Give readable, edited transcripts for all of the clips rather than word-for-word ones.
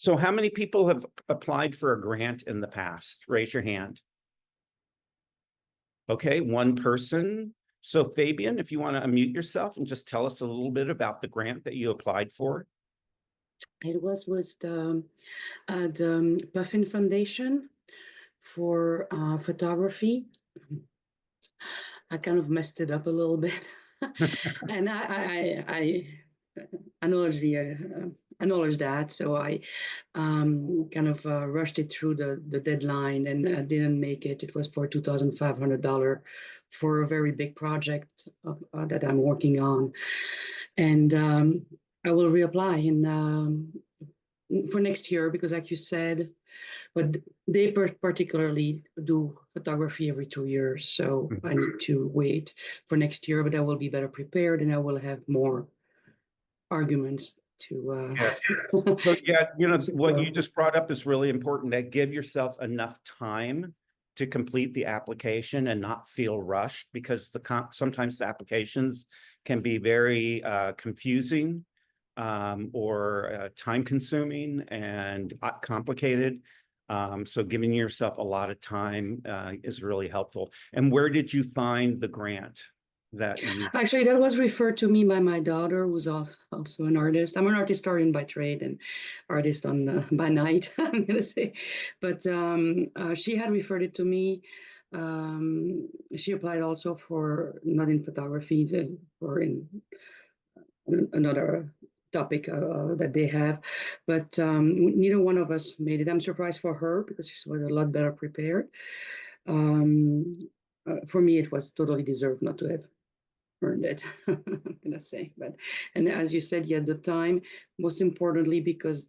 So how many people have applied for a grant in the past? Raise your hand. Okay, one person. So Fabian, if you want to unmute yourself and just tell us a little bit about the grant that you applied for. It was with the Buffin Foundation for photography. I kind of messed it up a little bit, and I acknowledge that. So I kind of rushed it through the deadline and didn't make it. It was for $2,500 for a very big project that I'm working on, and I will reapply for next year because, like you said, but they particularly do photography every 2 years. So I need to wait for next year, but I will be better prepared and I will have more arguments to. Yes. So yeah, what support. you just brought up is really important, that give yourself enough time to complete the application and not feel rushed, because sometimes the applications can be very confusing or time consuming and complicated. So giving yourself a lot of time is really helpful. And where did you find the grant that you? Actually, that was referred to me by my daughter, who's also an artist. I'm an art historian by trade and artist by night, I'm going to say. But she had referred it to me. She applied also for, not in photography, or in another topic that they have. But neither one of us made it. I'm surprised for her because she was a lot better prepared. For me, it was totally deserved not to have earned it, I'm gonna say. But and as you said, yeah, the time, most importantly, because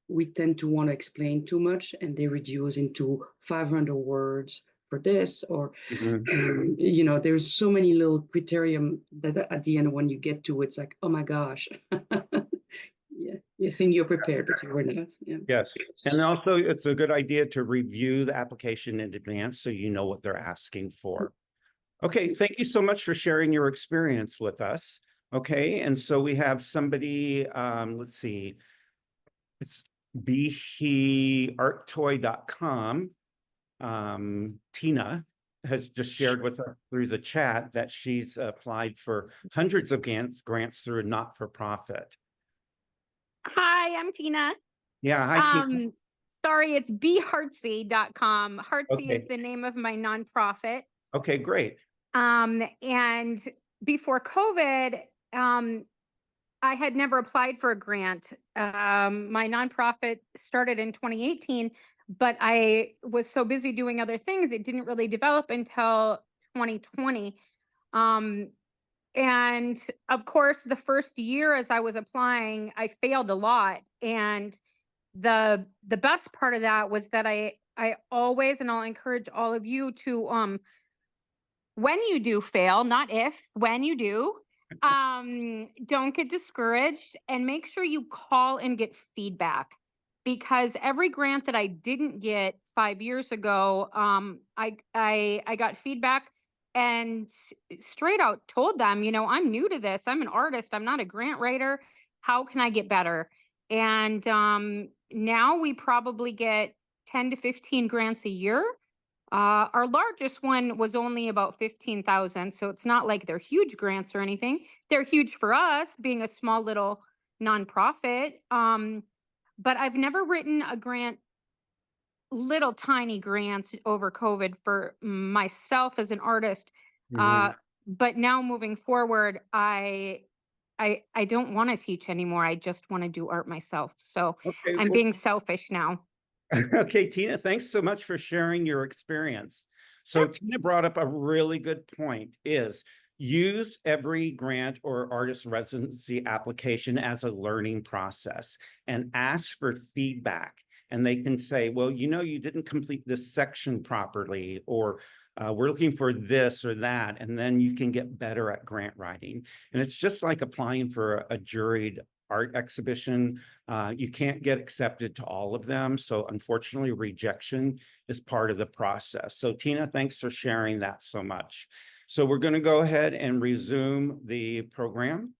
we tend to want to explain too much and they reduce into 500 words for this, or there's so many little criterion that at the end when you get to it's like, oh my gosh. Yeah, you think you're prepared, but you were not. Yeah. Yes. And also it's a good idea to review the application in advance so you know what they're asking for. Okay, thank you so much for sharing your experience with us. Okay, and so we have somebody, let's see, it's behearttoy.com. Tina has just shared with us through the chat that she's applied for hundreds of grants through a not-for-profit. Hi, I'm Tina. Yeah, hi, Tina. Sorry, it's beheartsy.com. Heartsy Okay. is the name of my nonprofit. Okay, great. And before COVID, I had never applied for a grant. My nonprofit started in 2018, but I was so busy doing other things, it didn't really develop until 2020. And of course, the first year as I was applying, I failed a lot. And the best part of that was that I always, and I'll encourage all of you to when you do fail, not if, when you do, don't get discouraged and make sure you call and get feedback, because every grant that I didn't get 5 years ago, I got feedback and straight out told them, I'm new to this. I'm an artist. I'm not a grant writer. How can I get better? And now we probably get 10 to 15 grants a year. Our largest one was only about 15,000. So it's not like they're huge grants or anything. They're huge for us being a small little nonprofit. But I've never written a grant, little tiny grants over COVID for myself as an artist. But now moving forward, I don't want to teach anymore. I just want to do art myself. So Okay, I'm being selfish now. Okay, Tina, thanks so much for sharing your experience. So Tina brought up a really good point, is use every grant or artist residency application as a learning process and ask for feedback. And they can say, well, you didn't complete this section properly, or we're looking for this or that. And then you can get better at grant writing. And it's just like applying for a juried art exhibition. You can't get accepted to all of them. So unfortunately, rejection is part of the process. So Tina, thanks for sharing that so much. So we're going to go ahead and resume the program.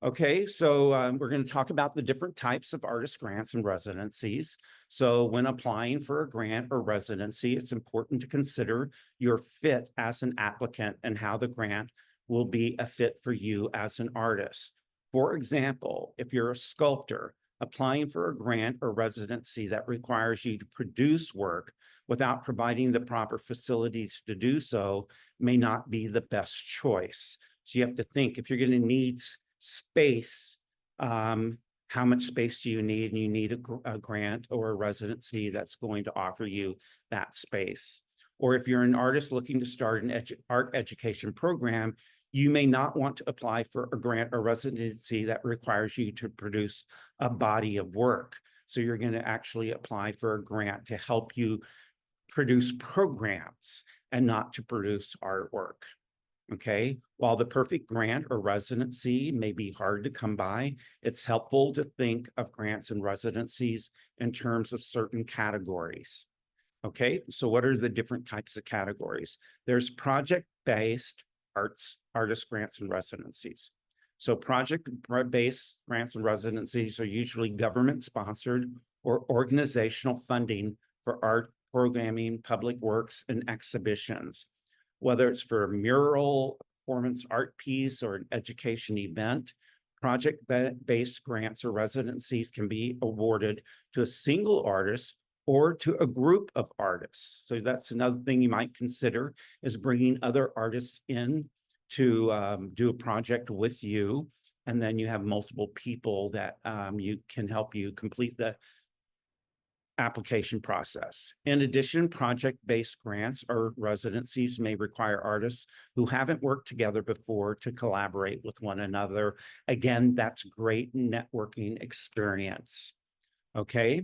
Okay, so we're going to talk about the different types of artist grants and residencies. So when applying for a grant or residency, it's important to consider your fit as an applicant and how the grant will be a fit for you as an artist. For example, if you're a sculptor, applying for a grant or residency that requires you to produce work without providing the proper facilities to do so may not be the best choice. So you have to think, if you're going to need space, how much space do you need? And you need a grant or a residency that's going to offer you that space. Or if you're an artist looking to start an art education program, you may not want to apply for a grant or residency that requires you to produce a body of work. So you're going to actually apply for a grant to help you produce programs and not to produce artwork. Okay, while the perfect grant or residency may be hard to come by, it's helpful to think of grants and residencies in terms of certain categories. Okay, so what are the different types of categories? There's project-based artist grants and residencies. So project-based grants and residencies are usually government-sponsored or organizational funding for art programming, public works, and exhibitions. Whether it's for a mural, performance art piece, or an education event, project-based grants or residencies can be awarded to a single artist or to a group of artists. So that's another thing you might consider, is bringing other artists in to do a project with you. And then you have multiple people that you can help you complete the application process. In addition, project-based grants or residencies may require artists who haven't worked together before to collaborate with one another. Again, that's great networking experience. Okay,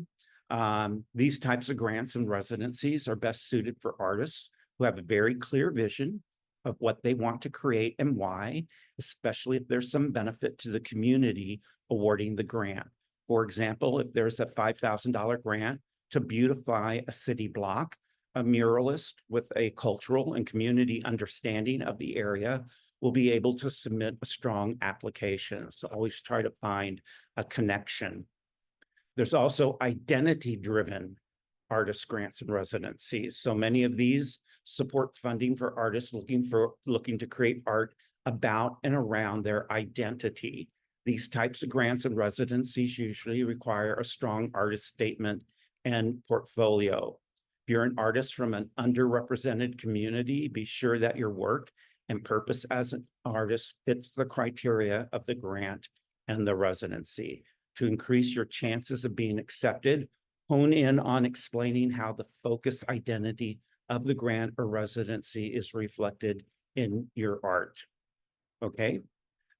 these types of grants and residencies are best suited for artists who have a very clear vision of what they want to create and why, especially if there's some benefit to the community awarding the grant. For example, if there's a $5,000 grant to beautify a city block, a muralist with a cultural and community understanding of the area will be able to submit a strong application. So always try to find a connection. There's also identity-driven artist grants and residencies. So many of these support funding for artists looking to create art about and around their identity. These types of grants and residencies usually require a strong artist statement and portfolio. If you're an artist from an underrepresented community, be sure that your work and purpose as an artist fits the criteria of the grant and the residency. To increase your chances of being accepted, hone in on explaining how the focus identity of the grant or residency is reflected in your art. Okay.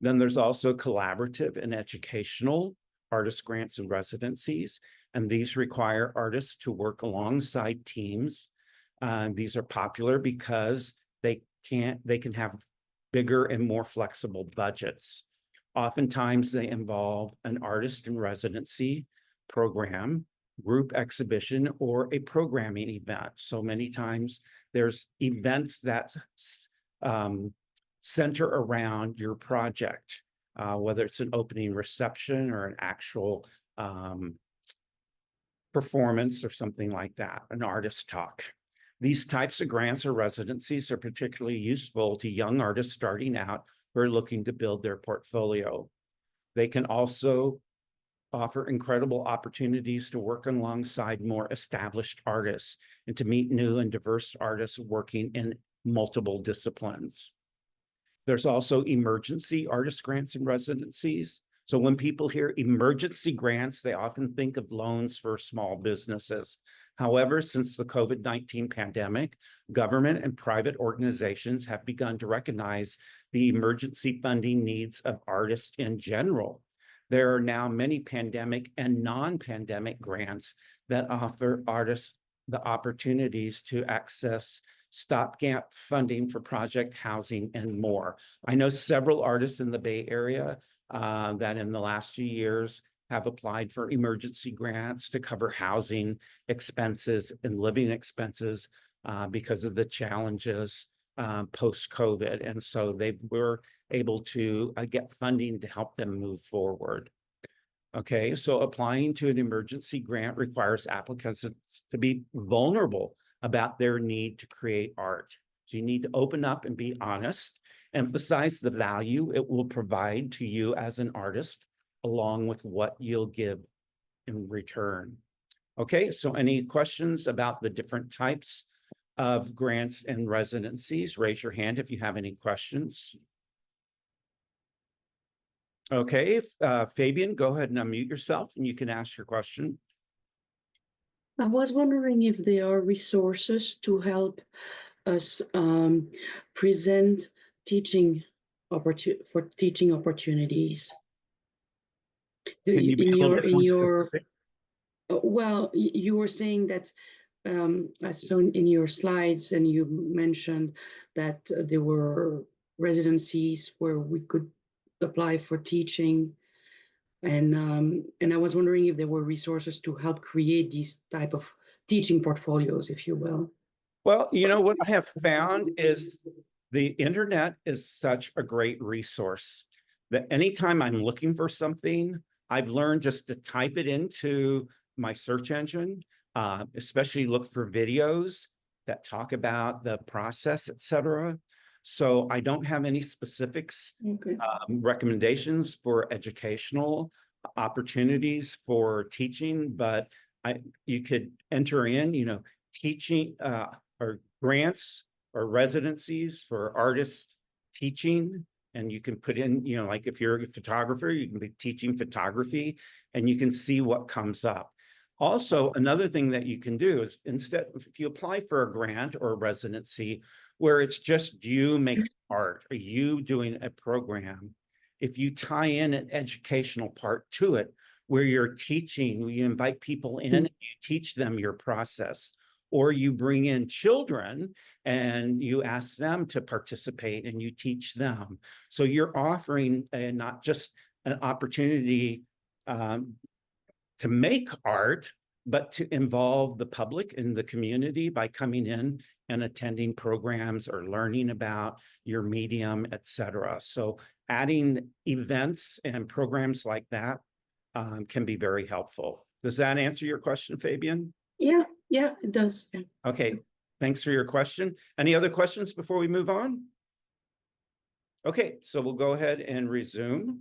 Then there's also collaborative and educational artist grants and residencies, and these require artists to work alongside teams. These are popular because they can have bigger and more flexible budgets. Oftentimes they involve an artist in residency program, group exhibition, or a programming event. So many times there's events that center around your project, whether it's an opening reception or an actual performance or something like that, an artist talk. These types of grants or residencies are particularly useful to young artists starting out who are looking to build their portfolio. They can also offer incredible opportunities to work alongside more established artists and to meet new and diverse artists working in multiple disciplines. There's also emergency artist grants and residencies. So when people hear emergency grants, they often think of loans for small businesses. However, since the COVID-19 pandemic, government and private organizations have begun to recognize the emergency funding needs of artists in general. There are now many pandemic and non-pandemic grants that offer artists the opportunities to access stopgap funding for project housing and more. I know several artists in the Bay Area that in the last few years have applied for emergency grants to cover housing expenses and living expenses because of the challenges post-COVID. And so they were able to get funding to help them move forward. Okay, so applying to an emergency grant requires applicants to be vulnerable about their need to create art. So you need to open up and be honest, emphasize the value it will provide to you as an artist, along with what you'll give in return. Okay, so any questions about the different types of grants and residencies? Raise your hand if you have any questions. Okay, Fabian, go ahead and unmute yourself and you can ask your question. I was wondering if there are resources to help us present teaching opportunities. Can you be a little bit more specific? Well, you were saying that I saw in your slides, and you mentioned that there were residencies where we could apply for teaching, and I was wondering if there were resources to help create these type of teaching portfolios, if you will. Well, you know what I have found is the internet is such a great resource that anytime I'm looking for something, I've learned just to type it into my search engine, especially look for videos that talk about the process, etc. So I don't have any specifics, Okay. recommendations for educational opportunities for teaching, but you could enter in, you know, teaching or grants or residencies for artists teaching, and you can put in, you know, like if you're a photographer, you can be teaching photography and you can see what comes up. Also, another thing that you can do is instead, if you apply for a grant or a residency where it's just you making art or you doing a program, if you tie in an educational part to it, where you're teaching, you invite people in and you teach them your process, or you bring in children and you ask them to participate and you teach them. So you're offering not just an opportunity to make art, but to involve the public and the community by coming in and attending programs or learning about your medium, etc. So adding events and programs like that can be very helpful. Does that answer your question, Fabian? Yeah, it does. Yeah. Okay, thanks for your question. Any other questions before we move on? Okay, so we'll go ahead and resume.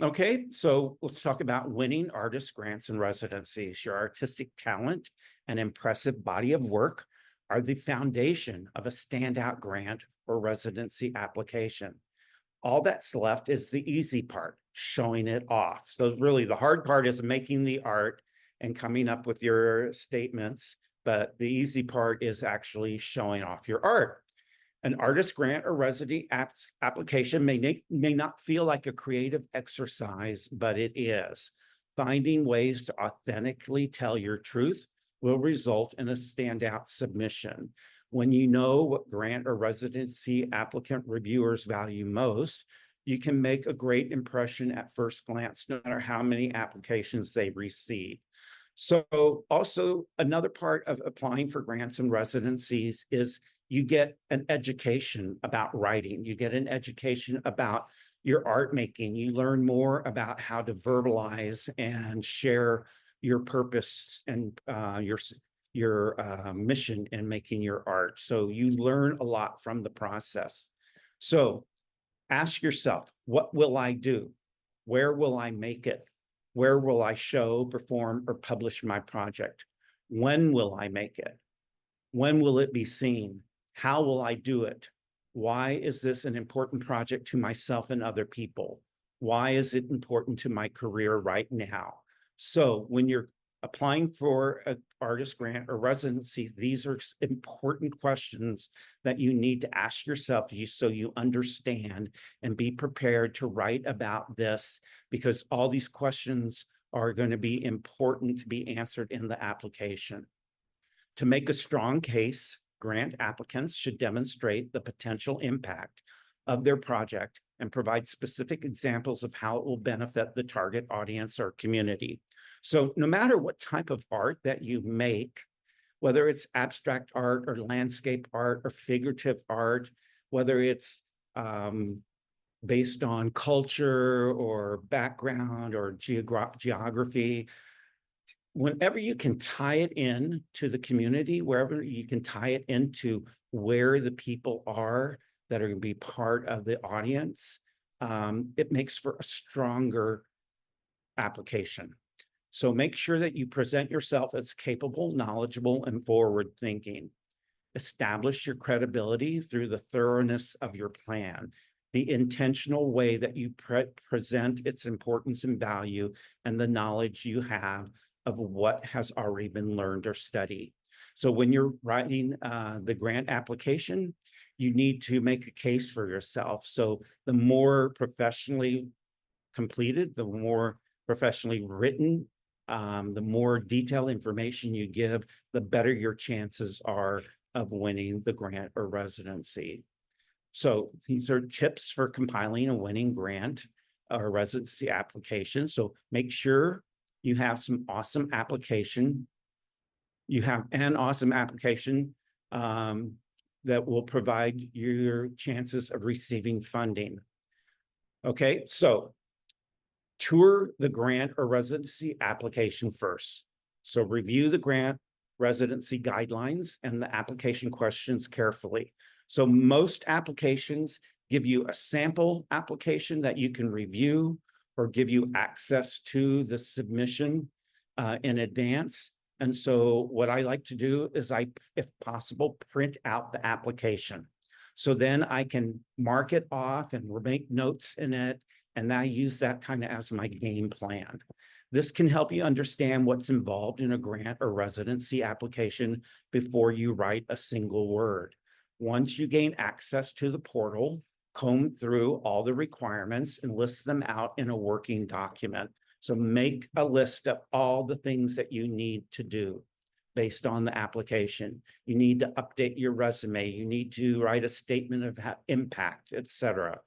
Okay, so let's talk about winning artist grants and residencies. Your artistic talent and impressive body of work are the foundation of a standout grant or residency application. All that's left is the easy part, showing it off. So really the hard part is making the art and coming up with your statements, but the easy part is actually showing off your art. An artist grant or residency application may not feel like a creative exercise, but it is. Finding ways to authentically tell your truth will result in a standout submission. When you know what grant or residency applicant reviewers value most, you can make a great impression at first glance, no matter how many applications they receive. So also another part of applying for grants and residencies is you get an education about writing. You get an education about your art making. You learn more about how to verbalize and share your purpose and your mission in making your art. So you learn a lot from the process. So ask yourself, what will I do? Where will I make it? Where will I show, perform, or publish my project? When will I make it? When will it be seen? How will I do it? Why is this an important project to myself and other people? Why is it important to my career right now? So when you're applying for an artist grant or residency, these are important questions that you need to ask yourself so you understand and be prepared to write about this, because all these questions are going to be important to be answered in the application. To make a strong case, grant applicants should demonstrate the potential impact of their project and provide specific examples of how it will benefit the target audience or community. So no matter what type of art that you make, whether it's abstract art or landscape art or figurative art, whether it's based on culture or background or geography, whenever you can tie it in to the community, wherever you can tie it into where the people are that are going to be part of the audience, it makes for a stronger application. So make sure that you present yourself as capable, knowledgeable, and forward-thinking. Establish your credibility through the thoroughness of your plan, the intentional way that you present its importance and value, and the knowledge you have of what has already been learned or studied. So when you're writing the grant application, you need to make a case for yourself. So the more professionally completed, the more professionally written, the more detailed information you give, the better your chances are of winning the grant or residency. So these are tips for compiling a winning grant or residency application. So make sure you have some awesome application. You have an awesome application that will provide your chances of receiving funding. Okay, so tour the grant or residency application first. So review the grant residency guidelines and the application questions carefully. So most applications give you a sample application that you can review or give you access to the submission in advance. And so what I like to do is if possible, print out the application. So then I can mark it off and make notes in it. And I use that kind of as my game plan. This can help you understand what's involved in a grant or residency application before you write a single word. Once you gain access to the portal, comb through all the requirements and list them out in a working document. So make a list of all the things that you need to do based on the application. You need to update your resume. You need to write a statement of impact, etc.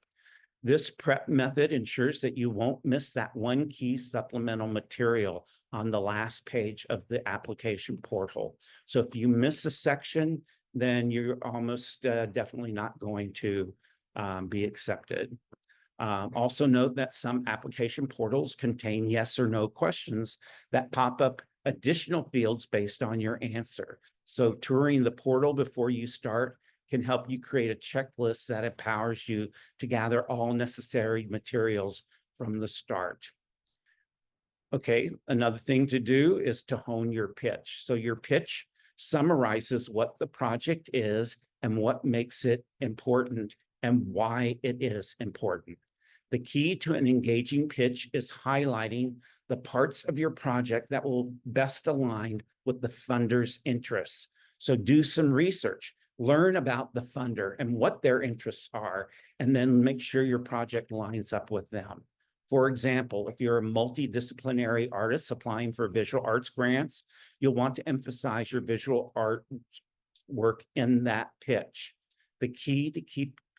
This prep method ensures that you won't miss that one key supplemental material on the last page of the application portal. So if you miss a section, then you're almost definitely not going to be accepted. Also note that some application portals contain yes or no questions that pop up additional fields based on your answer. So touring the portal before you start can help you create a checklist that empowers you to gather all necessary materials from the start. Okay, another thing to do is to hone your pitch. So your pitch summarizes what the project is and what makes it important and why it is important. The key to an engaging pitch is highlighting the parts of your project that will best align with the funder's interests. So do some research. Learn about the funder and what their interests are, and then make sure your project lines up with them. For example, if you're a multidisciplinary artist applying for visual arts grants, you'll want to emphasize your visual art work in that pitch. The key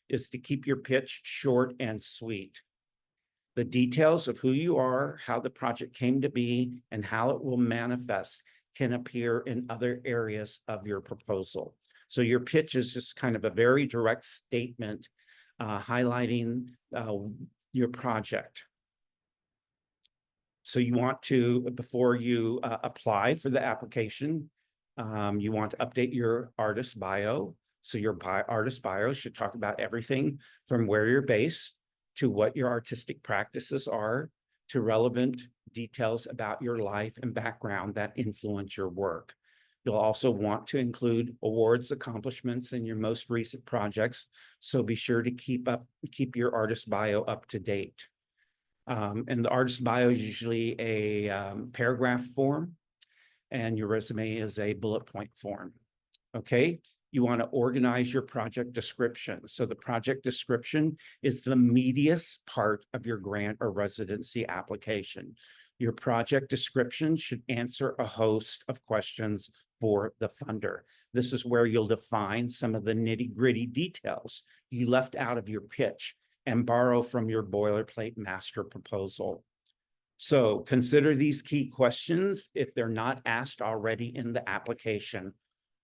is to keep your pitch short and sweet. The details of who you are, how the project came to be, and how it will manifest can appear in other areas of your proposal. So your pitch is just kind of a very direct statement highlighting your project. So you want to, before you apply for the application, you want to update your artist bio. So your artist bio should talk about everything from where you're based to what your artistic practices are, to relevant details about your life and background that influence your work. You'll also want to include awards, accomplishments, and your most recent projects. So be sure to keep your artist bio up to date. And the artist bio is usually a paragraph form, and your resume is a bullet point form. Okay, you want to organize your project description. So the project description is the meatiest part of your grant or residency application. Your project description should answer a host of questions for the funder. This is where you'll define some of the nitty-gritty details you left out of your pitch and borrow from your boilerplate master proposal. So consider these key questions if they're not asked already in the application.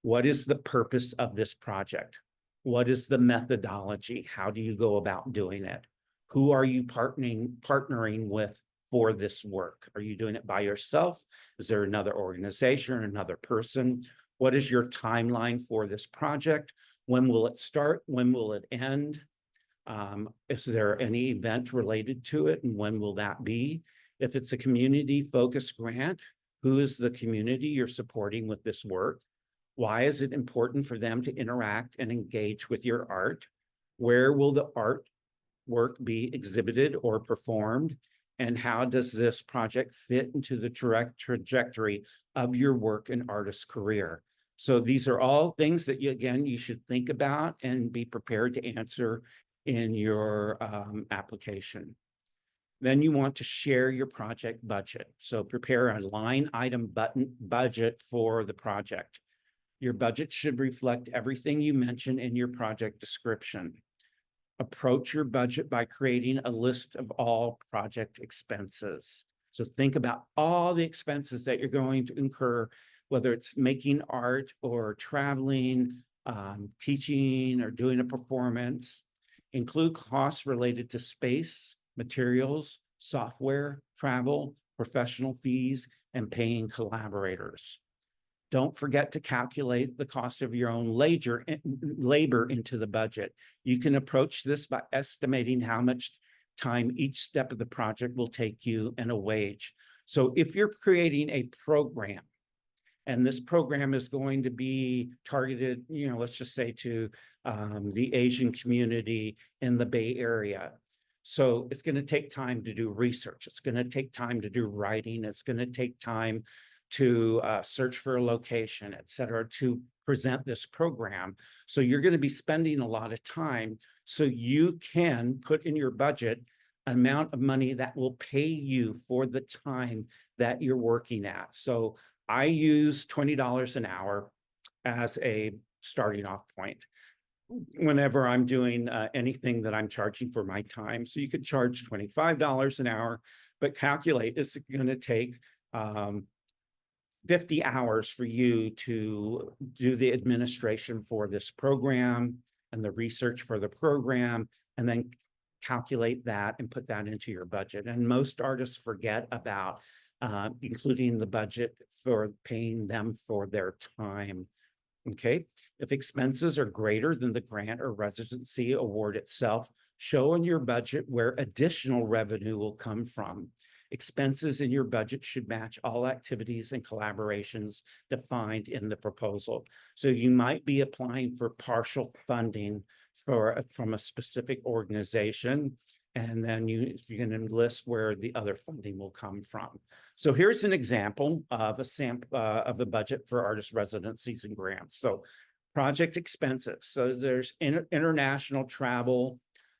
What is the purpose of this project? What is the methodology? How do you go about doing it? Who are you partnering with for this work? Are you doing it by yourself? Is there another organization or another person? What is your timeline for this project? When will it start? When will it end? Is there any event related to it, and when will that be? If it's a community-focused grant, who is the community you're supporting with this work? Why is it important for them to interact and engage with your art? Where will the art work be exhibited or performed? And how does this project fit into the trajectory of your work and artist career? So these are all things that you should think about and be prepared to answer in your application. Then you want to share your project budget. So prepare a line item budget for the project. Your budget should reflect everything you mention in your project description. Approach your budget by creating a list of all project expenses. So think about all the expenses that you're going to incur, whether it's making art or traveling, teaching, or doing a performance. Include costs related to space, materials, software, travel, professional fees, and paying collaborators. Don't forget to calculate the cost of your own labor into the budget. You can approach this by estimating how much time each step of the project will take you and a wage. So if you're creating a program, and this program is going to be targeted, let's just say to the Asian community in the Bay Area. So it's going to take time to do research. It's going to take time to do writing. It's going to take time to search for a location, et cetera, to present this program. So you're going to be spending a lot of time. So you can put in your budget an amount of money that will pay you for the time that you're working at. So I use $20 an hour as a starting off point whenever I'm doing anything that I'm charging for my time. So you could charge $25 an hour, but calculate, it's going to take 50 hours for you to do the administration for this program and the research for the program, and then calculate that and put that into your budget. And most artists forget about including the budget for paying them for their time. Okay, if expenses are greater than the grant or residency award itself, show in your budget where additional revenue will come from. Expenses in your budget should match all activities and collaborations defined in the proposal. So you might be applying for partial funding from a specific organization, and then you're going to list where the other funding will come from. So here's an example of a sample of the budget for artist residencies and grants. So project expenses. So there's international travel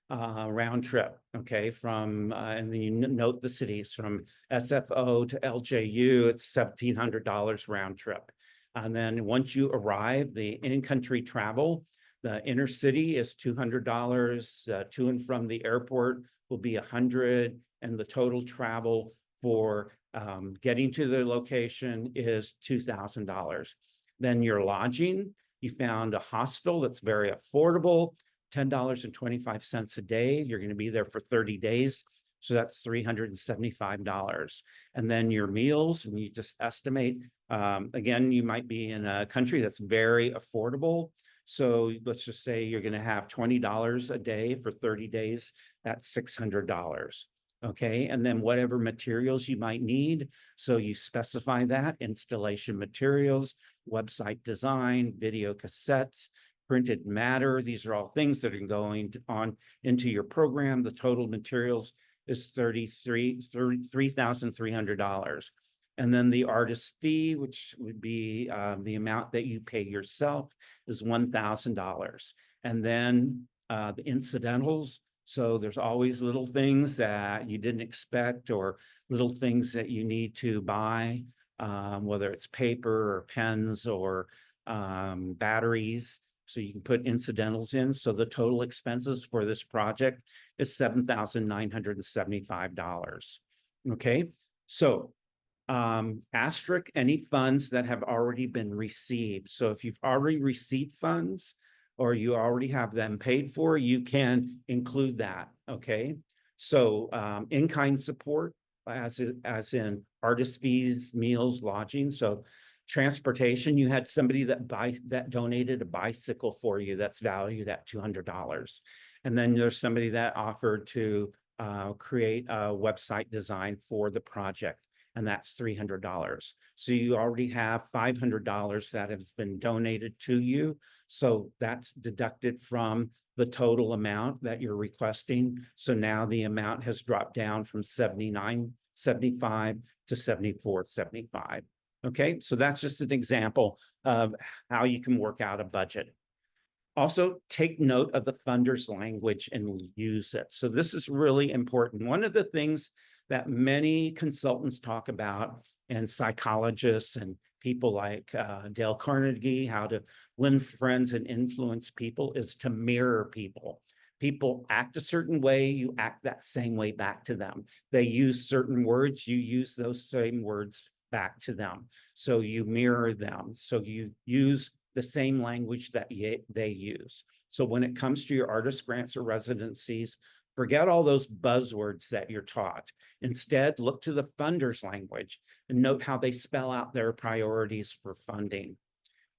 round trip, okay, from, and then you note the cities from SFO to LJU, it's $1,700 round trip. And then once you arrive, the in-country travel, the inner city is $200, to and from the airport will be $100, and the total travel for getting to the location is $2,000. Then your lodging, you found a hostel that's very affordable, $10.25 a day. You're going to be there for 30 days. So that's $375. And then your meals, and you just estimate, again, you might be in a country that's very affordable. So let's just say you're going to have $20 a day for 30 days. That's $600. Okay, and then whatever materials you might need. So you specify that: installation materials, website design, video cassettes, printed matter. These are all things that are going on into your program. The total materials is $3,300. And then the artist fee, which would be the amount that you pay yourself, is $1,000. And then the incidentals. So there's always little things that you didn't expect, or little things that you need to buy, whether it's paper or pens or batteries. So you can put incidentals in. So the total expenses for this project is $7,975. Okay, So asterisk any funds that have already been received. So if you've already received funds or you already have them paid for, you can include that, okay? So in-kind support, as in artist fees, meals, lodging. So transportation, you had somebody that donated a bicycle for you that's valued at $200. And then there's somebody that offered to create a website design for the project, and that's $300. So you already have $500 that has been donated to you. So that's deducted from the total amount that you're requesting. So now the amount has dropped down from $79.75 to $74.75. Okay, so that's just an example of how you can work out a budget. Also, take note of the funder's language and use it. So this is really important. One of the things that many consultants talk about, and psychologists and people like Dale Carnegie, how to win friends and influence people, is to mirror people. People act a certain way, you act that same way back to them. They use certain words, you use those same words back to them. So you mirror them. So you use the same language that they use. So when it comes to your artist grants or residencies, forget all those buzzwords that you're taught. Instead, look to the funder's language and note how they spell out their priorities for funding.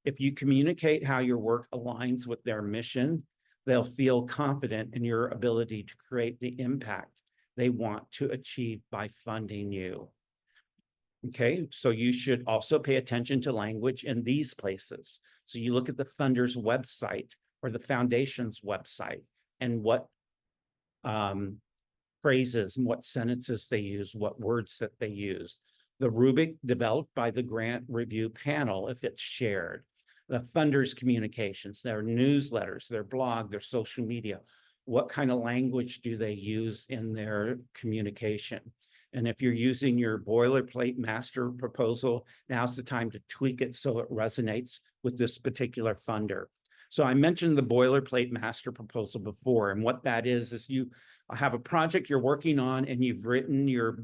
If you communicate how your work aligns with their mission, they'll feel confident in your ability to create the impact they want to achieve by funding you. Okay, so you should also pay attention to language in these places. So you look at the funder's website or the foundation's website and what phrases and what sentences they use, what words that they use. The rubric developed by the grant review panel, if it's shared. The funder's communications, their newsletters, their blog, their social media. What kind of language do they use in their communication? And if you're using your boilerplate master proposal, now's the time to tweak it so it resonates with this particular funder. So I mentioned the boilerplate master proposal before, and what that is you have a project you're working on and you've written your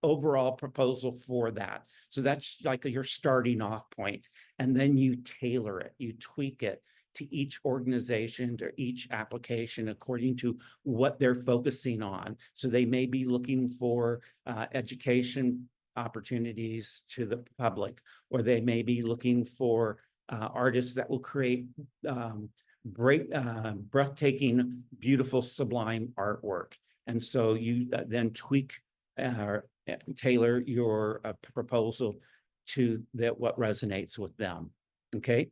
overall proposal for that. So that's like your starting off point. And then you tailor it, you tweak it to each organization, to each application according to what they're focusing on. So they may be looking for education opportunities to the public, or they may be looking for artists that will create breathtaking, beautiful, sublime artwork. And so you then tweak tailor your proposal to what resonates with them. Okay.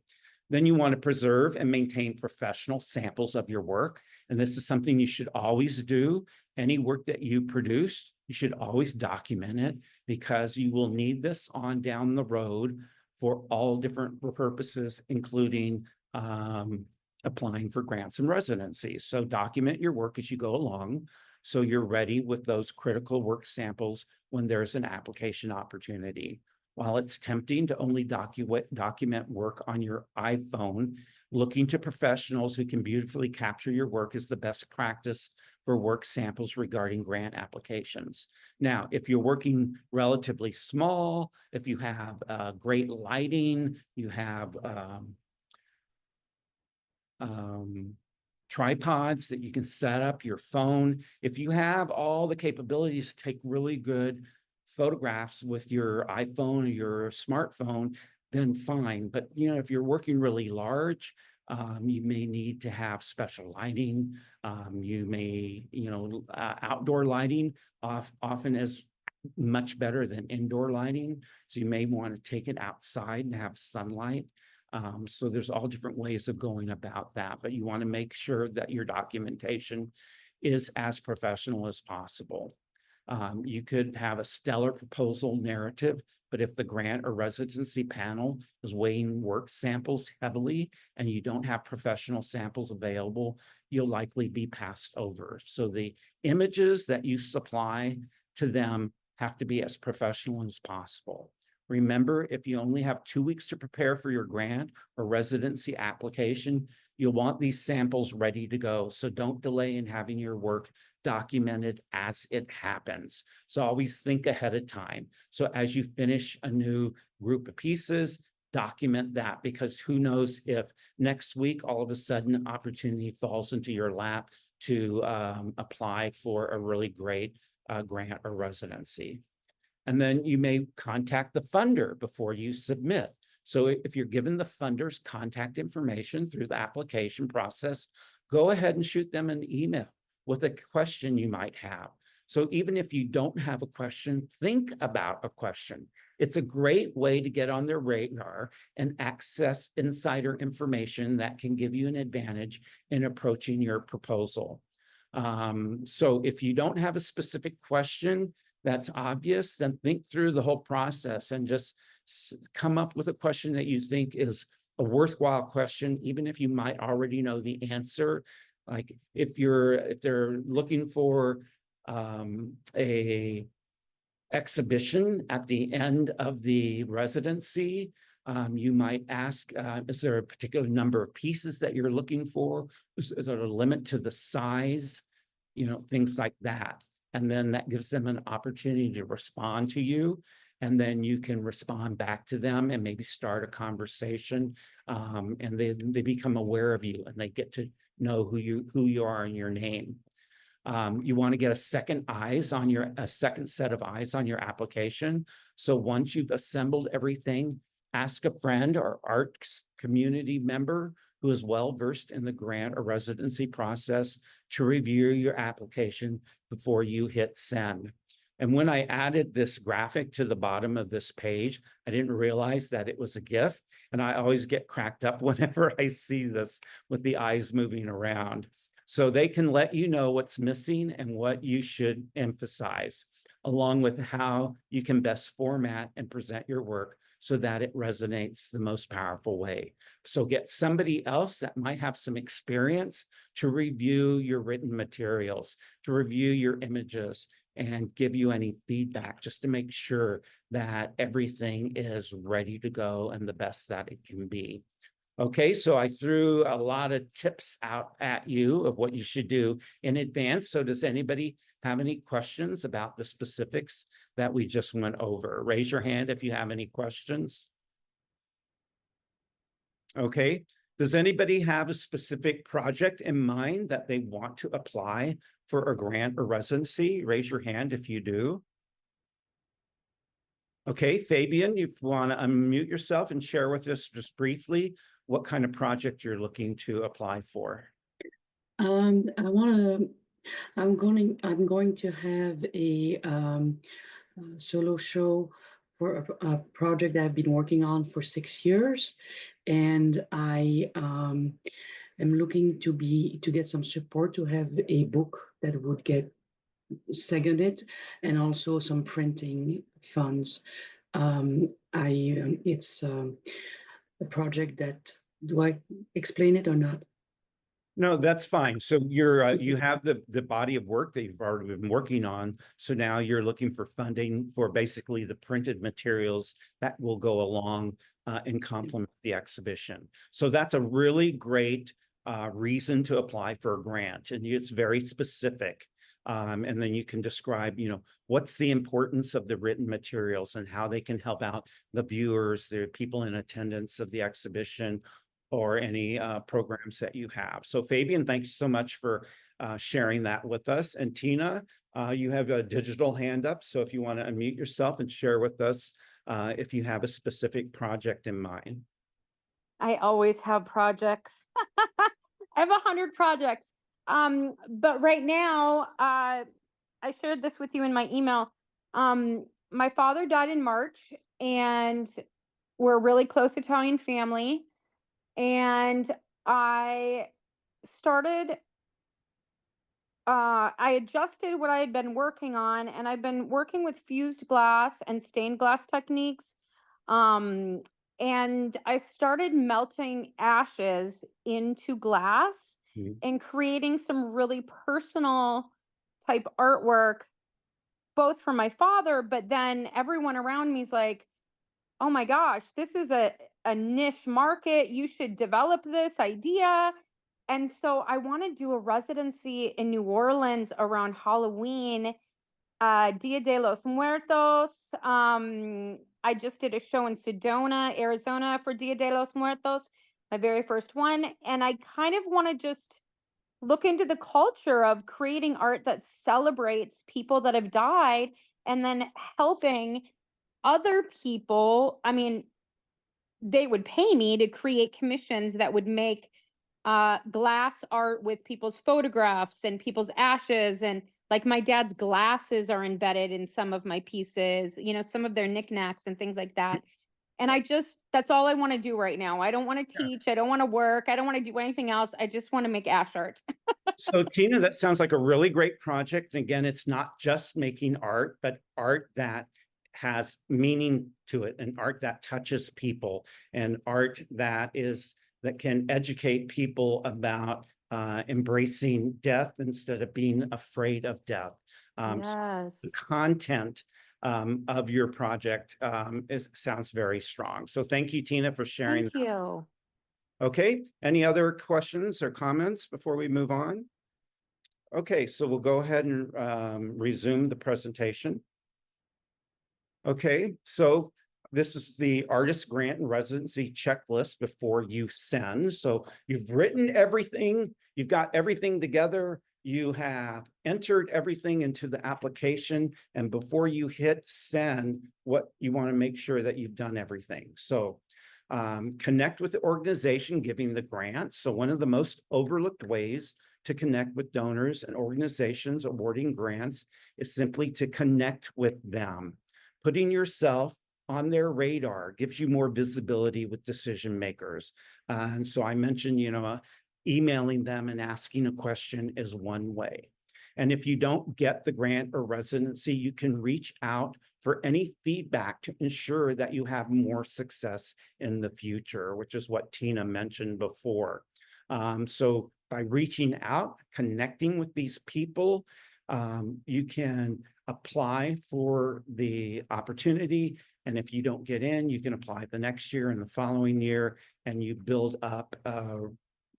Then you want to preserve and maintain professional samples of your work. And this is something you should always do. Any work that you produce, you should always document it, because you will need this on down the road for all different purposes, including applying for grants and residencies. So document your work as you go along, so you're ready with those critical work samples when there's an application opportunity. While it's tempting to only document work on your iPhone, looking to professionals who can beautifully capture your work is the best practice for work samples regarding grant applications. Now, if you're working relatively small, if you have great lighting, you have tripods that you can set up your phone. If you have all the capabilities to take really good photographs with your iPhone or your smartphone, then fine. But if you're working really large, you may need to have special lighting. You may, outdoor lighting often is much better than indoor lighting. So you may want to take it outside and have sunlight. So there's all different ways of going about that, but you want to make sure that your documentation is as professional as possible. You could have a stellar proposal narrative, but if the grant or residency panel is weighing work samples heavily and you don't have professional samples available, you'll likely be passed over. So the images that you supply to them have to be as professional as possible. Remember, if you only have 2 weeks to prepare for your grant or residency application, You'll want these samples ready to go. So don't delay in having your work documented as it happens. So always think ahead of time. So as you finish a new group of pieces, document that, because who knows if next week all of a sudden an opportunity falls into your lap to apply for a really great grant or residency. And then you may contact the funder before you submit. So if you're given the funder's contact information through the application process, go ahead and shoot them an email with a question you might have. So even if you don't have a question, think about a question. It's a great way to get on their radar and access insider information that can give you an advantage in approaching your proposal. So if you don't have a specific question that's obvious, then think through the whole process and just come up with a question that you think is a worthwhile question, even if you might already know the answer. Like if they're looking for a exhibition at the end of the residency, you might ask, is there a particular number of pieces that you're looking for? Is there a limit to the size? You know, things like that. And then that gives them an opportunity to respond to you. And then you can respond back to them and maybe start a conversation. And they become aware of you and they get to know who you are and your name. You want to get a second set of eyes on your application. So once you've assembled everything, ask a friend or arts community member who is well-versed in the grant or residency process to review your application before you hit send. And when I added this graphic to the bottom of this page, I didn't realize that it was a GIF. And I always get cracked up whenever I see this with the eyes moving around. So they can let you know what's missing and what you should emphasize, along with how you can best format and present your work so that it resonates the most powerful way. So get somebody else that might have some experience to review your written materials, to review your images, and give you any feedback just to make sure that everything is ready to go and the best that it can be. Okay, so I threw a lot of tips out at you of what you should do in advance. So does anybody have any questions about the specifics that we just went over? Raise your hand if you have any questions. Okay, does anybody have a specific project in mind that they want to apply for a grant or residency? Raise your hand if you do. Okay, Fabian, you want to unmute yourself and share with us just briefly what kind of project you're looking to apply for. I'm going to have a solo show for a project that I've been working on for 6 years, and I am looking to get some support to have a book that would get seconded, and also some printing funds. It's a project that, do I explain it or not? No, that's fine. So you have the body of work that you've already been working on. So now you're looking for funding for basically the printed materials that will go along and complement the exhibition. So that's a really great reason to apply for a grant, and it's very specific. And then you can describe, what's the importance of the written materials and how they can help out the viewers, the people in attendance of the exhibition, or any programs that you have. So Fabian, thanks so much for sharing that with us. And Tina, you have a digital hand up. So if you want to unmute yourself and share with us if you have a specific project in mind. I always have projects. I have 100 projects. But right now, I shared this with you in my email. My father died in March, and we're a really close Italian family. And I started, I adjusted what I had been working on, and I've been working with fused glass and stained glass techniques. Um, and I started melting ashes into glass Mhm. and creating some really personal type artwork, both for my father, but then everyone around me is like, oh my gosh, this is a niche market. You should develop this idea. And so I want to do a residency in New Orleans around Halloween, Dia de los Muertos. I just did a show in Sedona, Arizona for Dia de los Muertos, my very first one. And I kind of want to just look into the culture of creating art that celebrates people that have died and then helping other people. I mean, they would pay me to create commissions that would make glass art with people's photographs and people's ashes, and like my dad's glasses are embedded in some of my pieces, some of their knickknacks and things like that. And that's all I want to do right now. I don't want to teach, I don't want to work, I don't want to do anything else. I just want to make ash art. So Tina, that sounds like a really great project. And again, it's not just making art, but art that has meaning to it, and art that touches people, and art that can educate people about embracing death instead of being afraid of death. So Yes. the content of your project sounds very strong. So thank you, Tina, for sharing. Thank you. Okay, any other questions or comments before we move on? Okay, so we'll go ahead and resume the presentation. Okay, so this is the artist grant and residency checklist before you send. So you've written everything, you've got everything together, you have entered everything into the application, and before you hit send, what you want to make sure that you've done everything. So connect with the organization giving the grant. So one of the most overlooked ways to connect with donors and organizations awarding grants is simply to connect with them. Putting yourself on their radar gives you more visibility with decision makers. And so I mentioned, emailing them and asking a question is one way. And if you don't get the grant or residency, you can reach out for any feedback to ensure that you have more success in the future, which is what Tina mentioned before. So by reaching out, connecting with these people, you can apply for the opportunity. And if you don't get in, you can apply the next year and the following year, and you build up a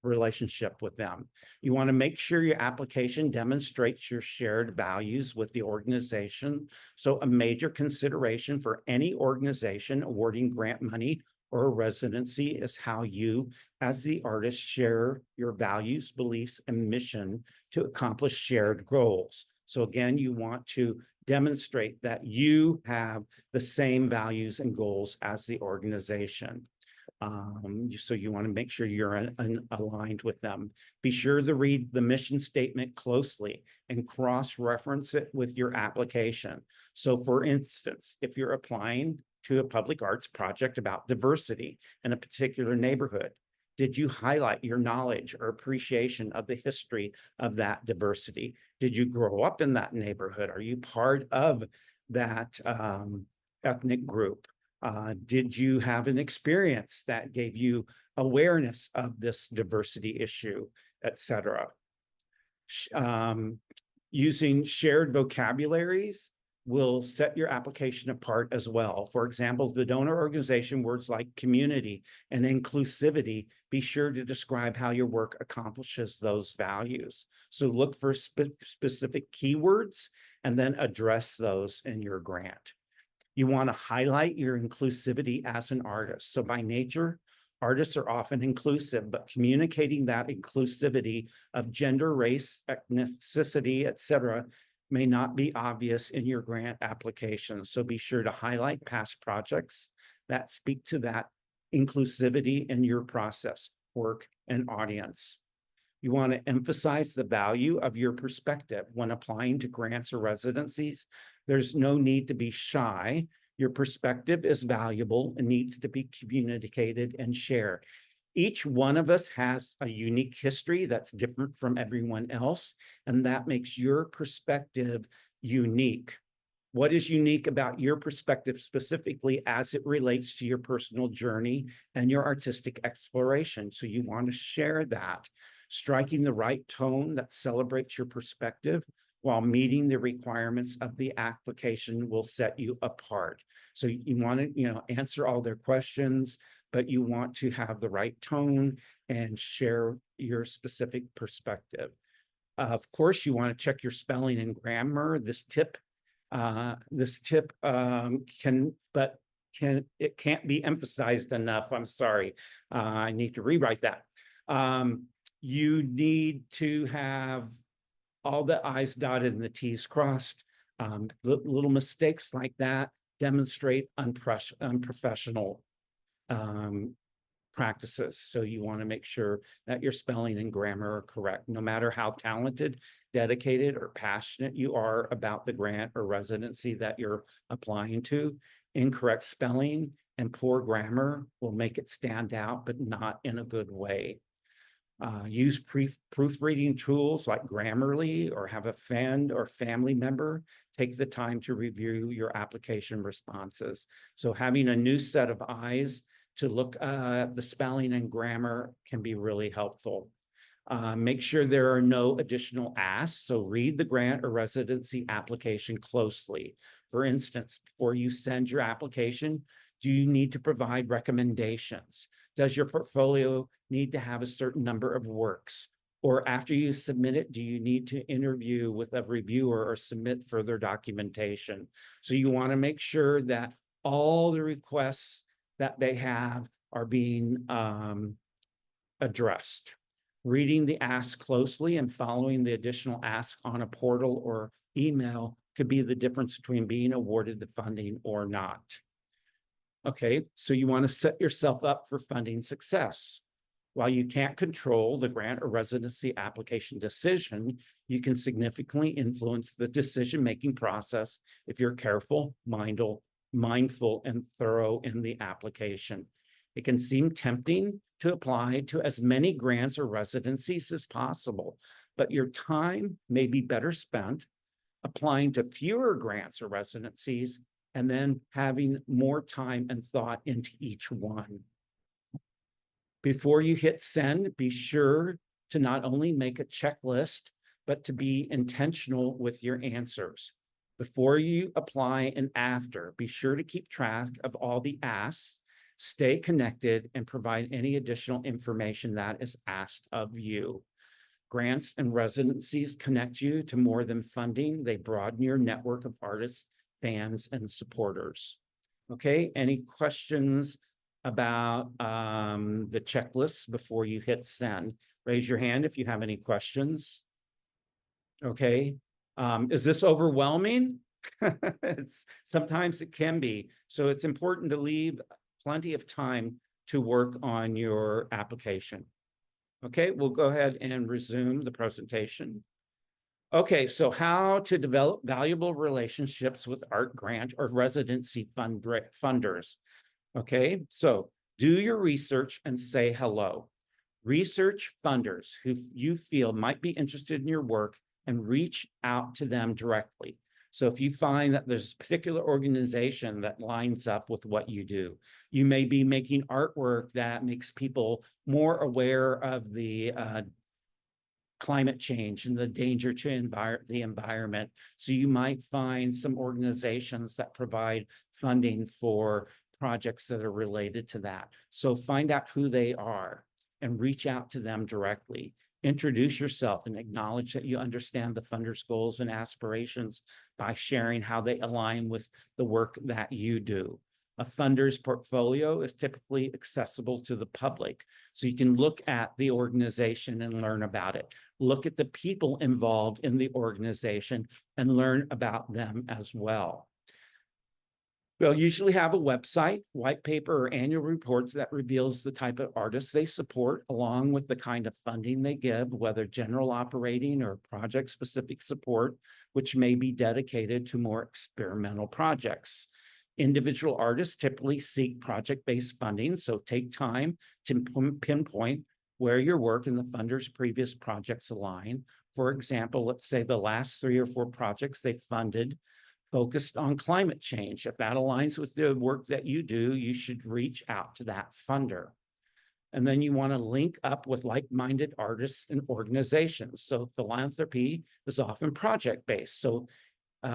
relationship with them. You want to make sure your application demonstrates your shared values with the organization. So a major consideration for any organization awarding grant money or a residency is how you, as the artist, share your values, beliefs, and mission to accomplish shared goals. So again, you want to demonstrate that you have the same values and goals as the organization. So you want to make sure you're aligned with them. Be sure to read the mission statement closely and cross-reference it with your application. So for instance, if you're applying to a public arts project about diversity in a particular neighborhood, did you highlight your knowledge or appreciation of the history of that diversity? Did you grow up in that neighborhood? Are you part of that ethnic group? Did you have an experience that gave you awareness of this diversity issue, et cetera? Using shared vocabularies will set your application apart as well. For example, the donor organization words like community and inclusivity, be sure to describe how your work accomplishes those values. So look for specific keywords and then address those in your grant. You want to highlight your inclusivity as an artist. So by nature, artists are often inclusive, but communicating that inclusivity of gender, race, ethnicity, et cetera, may not be obvious in your grant application. So be sure to highlight past projects that speak to that inclusivity in your process, work, and audience. You want to emphasize the value of your perspective when applying to grants or residencies. There's no need to be shy. Your perspective is valuable and needs to be communicated and shared. Each one of us has a unique history that's different from everyone else, and that makes your perspective unique. What is unique about your perspective specifically as it relates to your personal journey and your artistic exploration? So you want to share that. Striking the right tone that celebrates your perspective while meeting the requirements of the application will set you apart. So you want to, answer all their questions, but you want to have the right tone and share your specific perspective. Of course, you want to check your spelling and grammar. This tip can't be emphasized enough. I'm sorry. I need to rewrite that. You need to have all the I's dotted and the T's crossed. Little mistakes like that demonstrate unprofessional practices. So you want to make sure that your spelling and grammar are correct, no matter how talented, dedicated, or passionate you are about the grant or residency that you're applying to. Incorrect spelling and poor grammar will make it stand out, but not in a good way. Use proofreading tools like Grammarly, or have a friend or family member take the time to review your application responses. So having a new set of eyes to look at the spelling and grammar can be really helpful. Make sure there are no additional asks. So read the grant or residency application closely. For instance, before you send your application, do you need to provide recommendations? Does your portfolio need to have a certain number of works? Or after you submit it, do you need to interview with a reviewer or submit further documentation? So you want to make sure that all the requests that they have are being addressed. Reading the ask closely and following the additional ask on a portal or email could be the difference between being awarded the funding or not. Okay, so you want to set yourself up for funding success. While you can't control the grant or residency application decision, you can significantly influence the decision-making process if you're careful, mindful, and thorough in the application. It can seem tempting to apply to as many grants or residencies as possible, but your time may be better spent applying to fewer grants or residencies and then having more time and thought into each one. Before you hit send, be sure to not only make a checklist, but to be intentional with your answers. Before you apply and after, be sure to keep track of all the asks, stay connected, and provide any additional information that is asked of you. Grants and residencies connect you to more than funding. They broaden your network of artists, fans, and supporters. Okay, any questions about the checklist before you hit send? Raise your hand if you have any questions. Okay, is this overwhelming? Sometimes it can be. So it's important to leave plenty of time to work on your application. Okay, we'll go ahead and resume the presentation. Okay, so how to develop valuable relationships with art grant or residency funders. Okay, so do your research and say hello. Research funders who you feel might be interested in your work and reach out to them directly. So if you find that there's a particular organization that lines up with what you do, you may be making artwork that makes people more aware of the climate change and the danger to the environment. So you might find some organizations that provide funding for projects that are related to that. So find out who they are and reach out to them directly. Introduce yourself and acknowledge that you understand the funder's goals and aspirations by sharing how they align with the work that you do. A funder's portfolio is typically accessible to the public, so you can look at the organization and learn about it. Look at the people involved in the organization and learn about them as well. They'll usually have a website, white paper, or annual reports that reveals the type of artists they support, along with the kind of funding they give, whether general operating or project-specific support, which may be dedicated to more experimental projects. Individual artists typically seek project-based funding, so take time to pinpoint where your work and the funder's previous projects align. For example, let's say the last 3 or 4 projects they funded focused on climate change. If that aligns with the work that you do, you should reach out to that funder. And then you want to link up with like-minded artists and organizations. So philanthropy is often project-based. So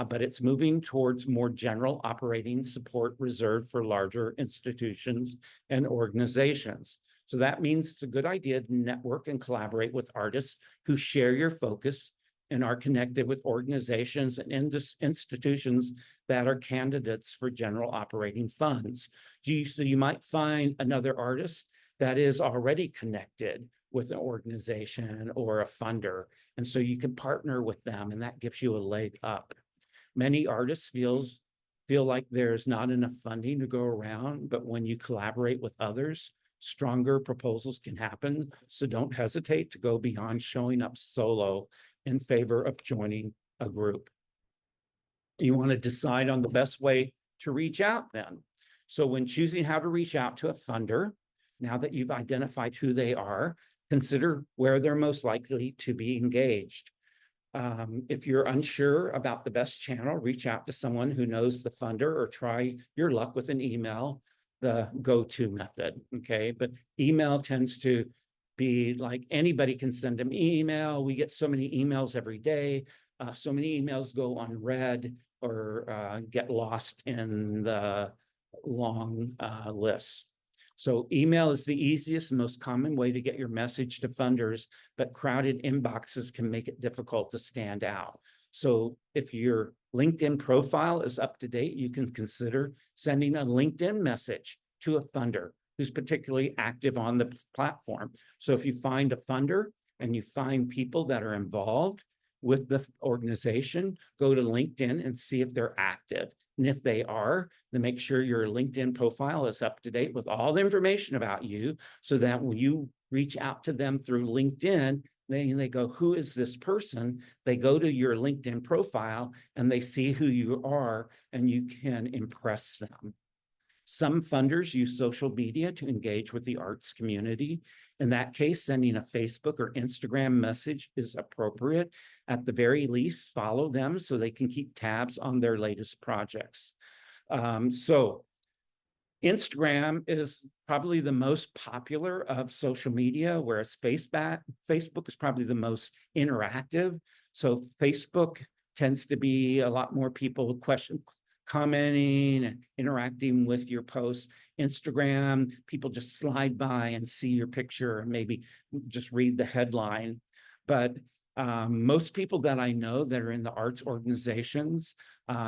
but it's moving towards more general operating support reserved for larger institutions and organizations. So that means it's a good idea to network and collaborate with artists who share your focus and are connected with organizations and institutions that are candidates for general operating funds. So you might find another artist that is already connected with an organization or a funder. And so you can partner with them, and that gives you a leg up. Many artists feel like there's not enough funding to go around, but when you collaborate with others, stronger proposals can happen. So don't hesitate to go beyond showing up solo in favor of joining a group. You want to decide on the best way to reach out then. So when choosing how to reach out to a funder, now that you've identified who they are, consider where they're most likely to be engaged. If you're unsure about the best channel, reach out to someone who knows the funder or try your luck with an email, the go-to method, okay? But email tends to be like anybody can send an email. We get so many emails every day. So many emails go unread or get lost in the long list. So email is the easiest and most common way to get your message to funders, but crowded inboxes can make it difficult to stand out. So if your LinkedIn profile is up to date, you can consider sending a LinkedIn message to a funder who's particularly active on the platform. So if you find a funder and you find people that are involved with the organization, go to LinkedIn and see if they're active. And if they are, then make sure your LinkedIn profile is up to date with all the information about you so that when you reach out to them through LinkedIn, they go, who is this person? They go to your LinkedIn profile and they see who you are and you can impress them. Some funders use social media to engage with the arts community. In that case, sending a Facebook or Instagram message is appropriate. At the very least, follow them so they can keep tabs on their latest projects. So Instagram is probably the most popular of social media, whereas Facebook is probably the most interactive. So Facebook tends to be a lot more people commenting and interacting with your posts. Instagram, people just slide by and see your picture and maybe just read the headline. But most people that I know that are in the arts organizations,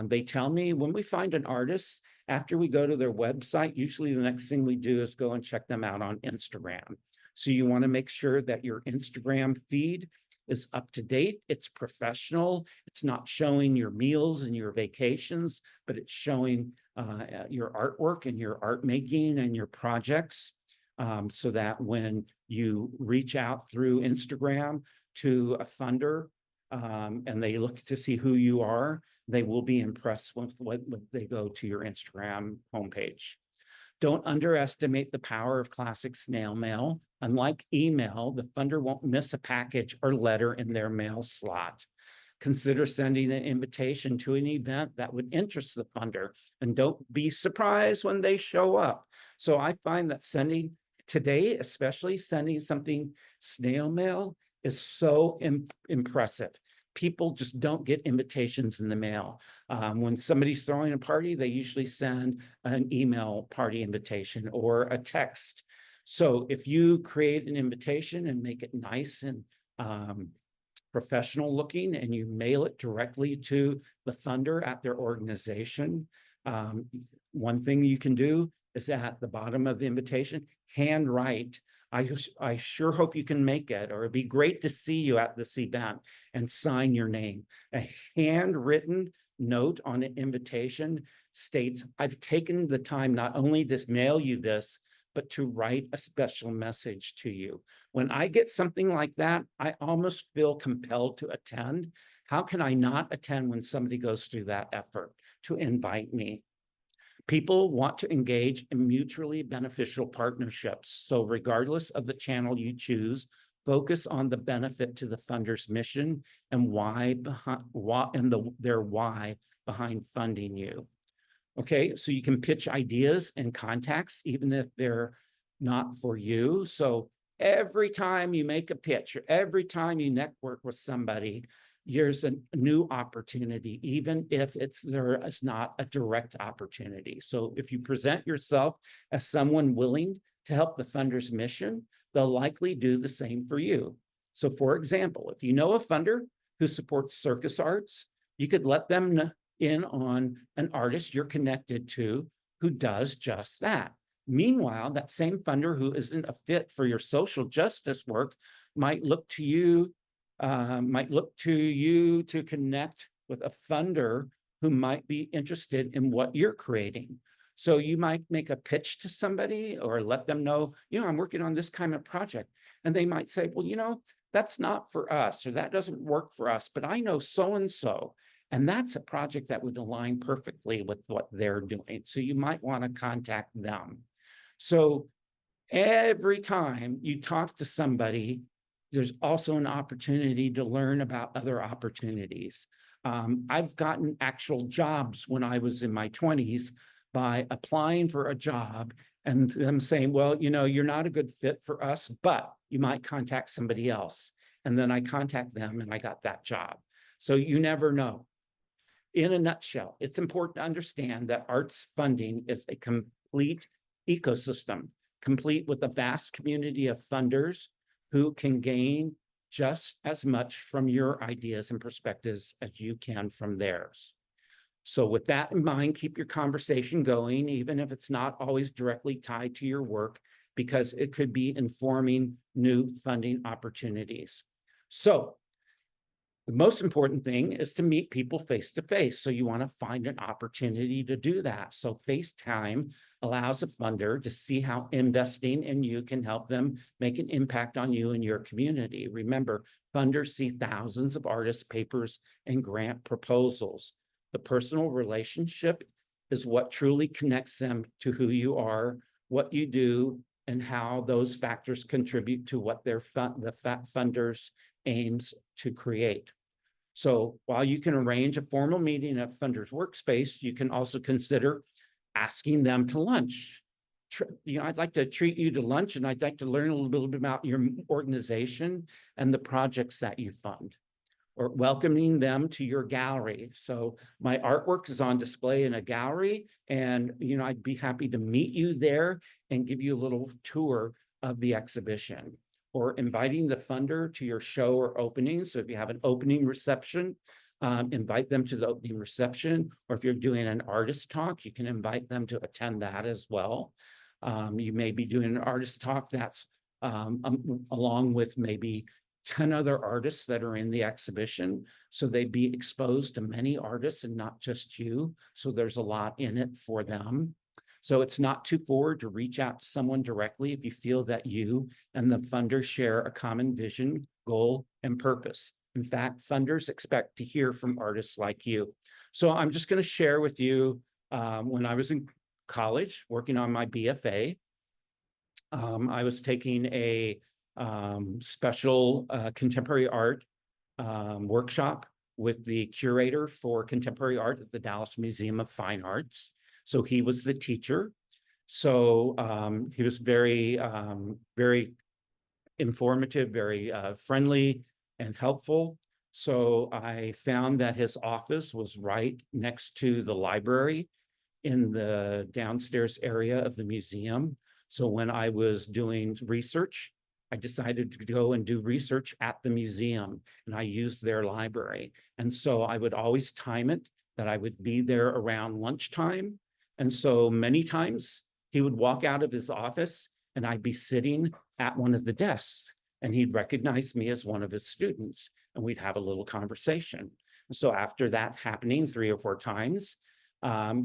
they tell me when we find an artist, after we go to their website, usually the next thing we do is go and check them out on Instagram. So you want to make sure that your Instagram feed is up to date, it's professional, it's not showing your meals and your vacations, but it's showing your artwork and your art making and your projects, so that when you reach out through Instagram to a funder and they look to see who you are, they will be impressed when they go to your Instagram homepage. Don't underestimate the power of classic snail mail. Unlike email, the funder won't miss a package or letter in their mail slot. Consider sending an invitation to an event that would interest the funder, and don't be surprised when they show up. So I find that today, especially sending something snail mail is so impressive. People just don't get invitations in the mail. When somebody's throwing a party, they usually send an email party invitation or a text. So if you create an invitation and make it nice and professional looking and you mail it directly to the funder at their organization, one thing you can do is at the bottom of the invitation, handwrite, I sure hope you can make it, or it'd be great to see you at this event, and sign your name. A handwritten note on an invitation states, I've taken the time not only to mail you this, but to write a special message to you. When I get something like that, I almost feel compelled to attend. How can I not attend when somebody goes through that effort to invite me? People want to engage in mutually beneficial partnerships. So regardless of the channel you choose, focus on the benefit to the funder's mission and their why behind funding you. Okay, so you can pitch ideas and contacts, even if they're not for you. So every time you make a pitch or every time you network with somebody, here's a new opportunity, even if there is not a direct opportunity. So if you present yourself as someone willing to help the funder's mission, they'll likely do the same for you. So for example, if you know a funder who supports circus arts, you could let them in on an artist you're connected to who does just that. Meanwhile, that same funder who isn't a fit for your social justice work might look to you to connect with a funder who might be interested in what you're creating. So you might make a pitch to somebody or let them know, I'm working on this kind of project. And they might say, well, that's not for us, or that doesn't work for us, but I know so-and-so. And that's a project that would align perfectly with what they're doing. So you might want to contact them. So every time you talk to somebody, there's also an opportunity to learn about other opportunities. I've gotten actual jobs when I was in my 20s by applying for a job and them saying, well, you're not a good fit for us, but you might contact somebody else. And then I contact them and I got that job. So you never know. In a nutshell, it's important to understand that arts funding is a complete ecosystem, complete with a vast community of funders who can gain just as much from your ideas and perspectives as you can from theirs. So with that in mind, keep your conversation going, even if it's not always directly tied to your work, because it could be informing new funding opportunities. So the most important thing is to meet people face to face. So you want to find an opportunity to do that. So FaceTime allows a funder to see how investing in you can help them make an impact on you and your community. Remember, funders see thousands of artist papers and grant proposals. The personal relationship is what truly connects them to who you are, what you do, and how those factors contribute to what the funders aims to create. So while you can arrange a formal meeting at Funder's Workspace, you can also consider asking them to lunch. I'd like to treat you to lunch, and I'd like to learn a little bit about your organization and the projects that you fund, or welcoming them to your gallery. So my artwork is on display in a gallery, and I'd be happy to meet you there and give you a little tour of the exhibition. Or inviting the funder to your show or opening. So if you have an opening reception, invite them to the opening reception. Or if you're doing an artist talk, you can invite them to attend that as well. You may be doing an artist talk that's along with maybe 10 other artists that are in the exhibition. So they'd be exposed to many artists and not just you. So there's a lot in it for them. So it's not too forward to reach out to someone directly if you feel that you and the funder share a common vision, goal, and purpose. In fact, funders expect to hear from artists like you. So I'm just going to share with you when I was in college working on my BFA, I was taking a special contemporary art workshop with the curator for contemporary art at the Dallas Museum of Fine Arts. So he was the teacher. So he was very, very informative, very friendly and helpful. So I found that his office was right next to the library in the downstairs area of the museum. So when I was doing research, I decided to go and do research at the museum, and I used their library. And so I would always time it that I would be there around lunchtime. And so many times he would walk out of his office and I'd be sitting at one of the desks, and he'd recognize me as one of his students, and we'd have a little conversation. So after that happening 3 or 4 times,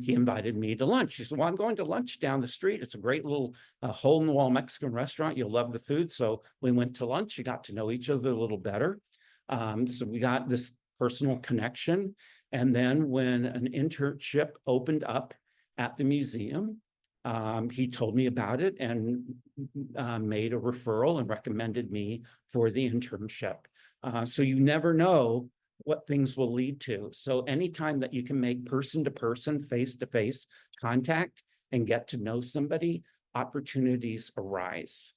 he invited me to lunch. He said, well, I'm going to lunch down the street. It's a great little hole-in-the-wall Mexican restaurant. You'll love the food. So we went to lunch. We got to know each other a little better. So we got this personal connection. And then when an internship opened up at the museum, he told me about it and made a referral and recommended me for the internship. So you never know what things will lead to. So anytime that you can make person-to-person, face-to-face contact and get to know somebody, opportunities arise.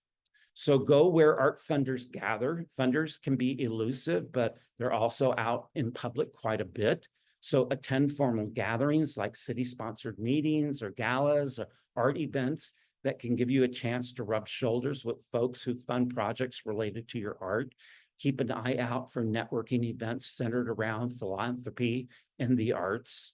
So go where art funders gather. Funders can be elusive, but they're also out in public quite a bit. So attend formal gatherings like city-sponsored meetings or galas or art events that can give you a chance to rub shoulders with folks who fund projects related to your art. Keep an eye out for networking events centered around philanthropy and the arts.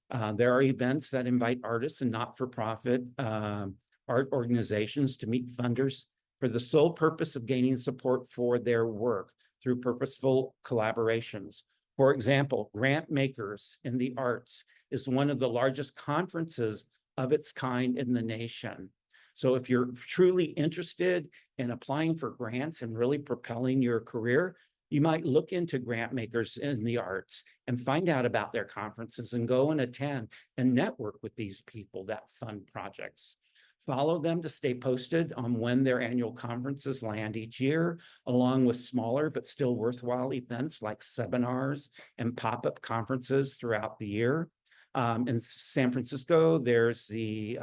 There are events that invite artists and not-for-profit art organizations to meet funders for the sole purpose of gaining support for their work through purposeful collaborations. For example, Grant Makers in the Arts is one of the largest conferences of its kind in the nation. So if you're truly interested in applying for grants and really propelling your career, you might look into Grant Makers in the Arts and find out about their conferences and go and attend and network with these people that fund projects. Follow them to stay posted on when their annual conferences land each year, along with smaller but still worthwhile events like seminars and pop-up conferences throughout the year. In San Francisco, there's the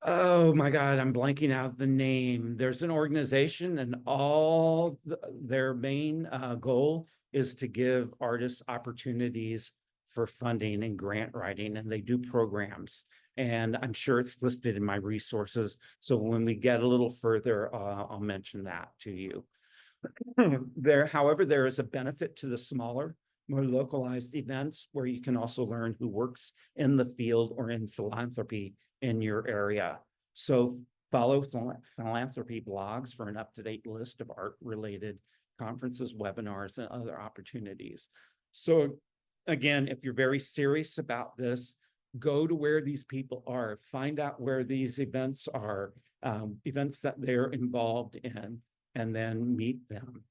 oh my God, I'm blanking out the name. There's an organization and all their main goal is to give artists opportunities for funding and grant writing, and they do programs. And I'm sure it's listed in my resources. So when we get a little further, I'll mention that to you. However, there is a benefit to the smaller, more localized events where you can also learn who works in the field or in philanthropy in your area. So follow philanthropy blogs for an up-to-date list of art-related conferences, webinars, and other opportunities. So again, if you're very serious about this, go to where these people are, find out where these events are, events that they're involved in, and then meet them.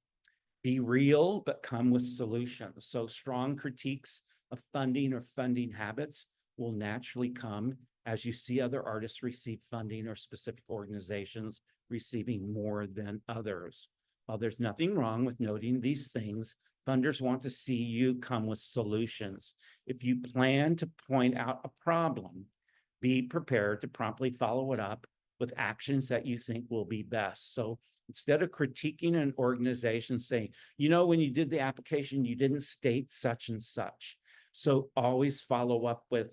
Be real, but come with solutions. So strong critiques of funding or funding habits will naturally come as you see other artists receive funding or specific organizations receiving more than others. While there's nothing wrong with noting these things, funders want to see you come with solutions. If you plan to point out a problem, be prepared to promptly follow it up with actions that you think will be best. So instead of critiquing an organization saying, you know, when you did the application, you didn't state such and such. So always follow up with,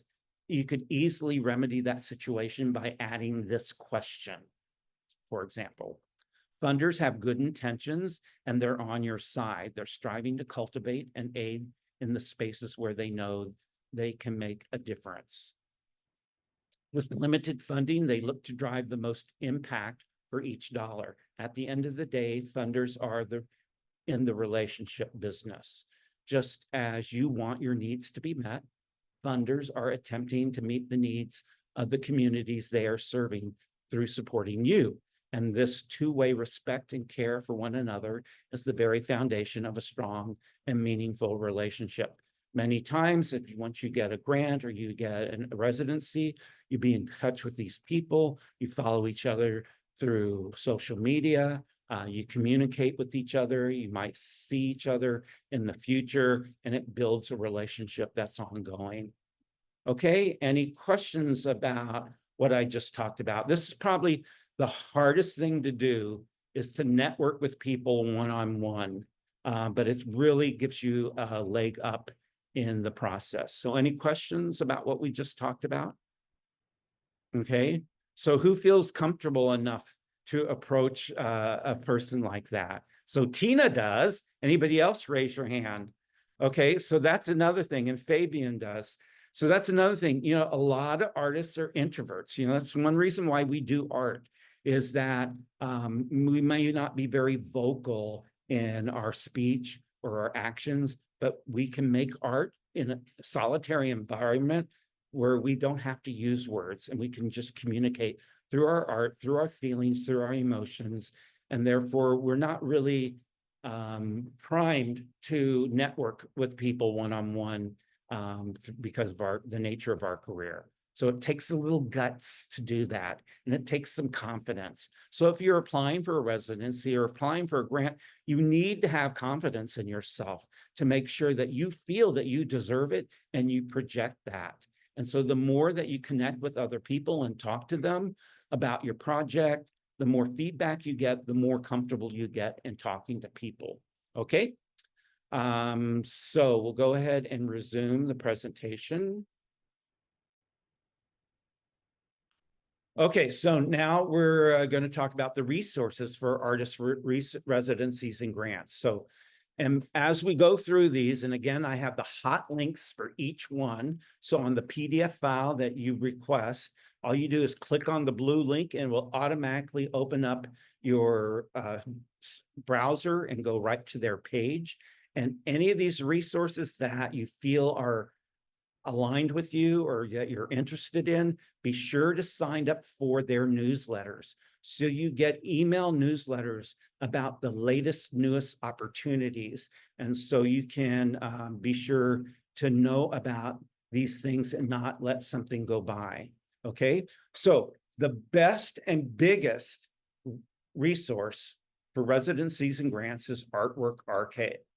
you could easily remedy that situation by adding this question. For example, funders have good intentions and they're on your side. They're striving to cultivate and aid in the spaces where they know they can make a difference. With limited funding, they look to drive the most impact for each dollar. At the end of the day, funders are in the relationship business. Just as you want your needs to be met, funders are attempting to meet the needs of the communities they are serving through supporting you. And this two-way respect and care for one another is the very foundation of a strong and meaningful relationship. Many times, once you get a grant or you get a residency, you be in touch with these people, you follow each other through social media, you communicate with each other, you might see each other in the future, and it builds a relationship that's ongoing. Okay, any questions about what I just talked about? This is probably the hardest thing to do, is to network with people one-on-one, but it really gives you a leg up in the process. So any questions about what we just talked about? Okay, so who feels comfortable enough to approach a person like that? So Tina does. Anybody else raise your hand? Okay, so that's another thing, and Fabian does. So that's another thing. You know, a lot of artists are introverts. You know, that's one reason why we do art, is that we may not be very vocal in our speech or our actions, but we can make art in a solitary environment where we don't have to use words, and we can just communicate through our art, through our feelings, through our emotions. And therefore, we're not really primed to network with people one-on-one because of the nature of our career. So it takes a little guts to do that, and it takes some confidence. So if you're applying for a residency or applying for a grant, you need to have confidence in yourself to make sure that you feel that you deserve it and you project that. And so the more that you connect with other people and talk to them about your project, the more feedback you get, the more comfortable you get in talking to people. Okay. So we'll go ahead and resume the presentation. Okay, so now we're going to talk about the resources for artist residencies and grants. So, and as we go through these, and again, I have the hot links for each one. So on the PDF file that you request, all you do is click on the blue link and it will automatically open up your browser and go right to their page. And any of these resources that you feel are aligned with you or that you're interested in, be sure to sign up for their newsletters. So you get email newsletters about the latest, newest opportunities. And so you can be sure to know about these things and not let something go by. Okay, so the best and biggest resource for residencies and grants is Artwork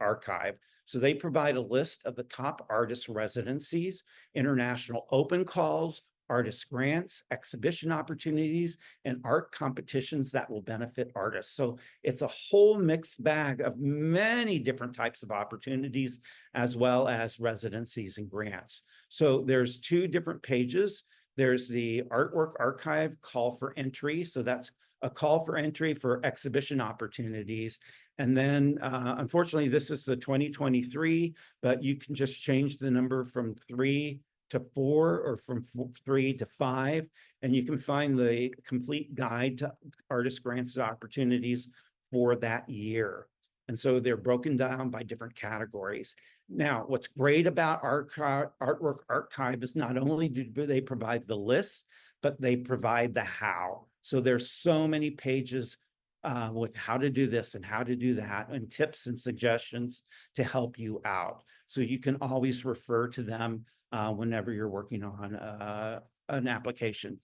Archive. So they provide a list of the top artist residencies, international open calls, artist grants, exhibition opportunities, and art competitions that will benefit artists. So it's a whole mixed bag of many different types of opportunities, as well as residencies and grants. So there's two different pages. There's the Artwork Archive call for entry. So that's a call for entry for exhibition opportunities. And then, unfortunately, this is the 2023, but you can just change the number from 3 to 4 or from 3 to 5, and you can find the complete guide to artist grants and opportunities for that year. And so they're broken down by different categories. Now, what's great about Artwork Archive is not only do they provide the list, but they provide the how. So there's so many pages with how to do this and how to do that, and tips and suggestions to help you out. So you can always refer to them whenever you're working on an application.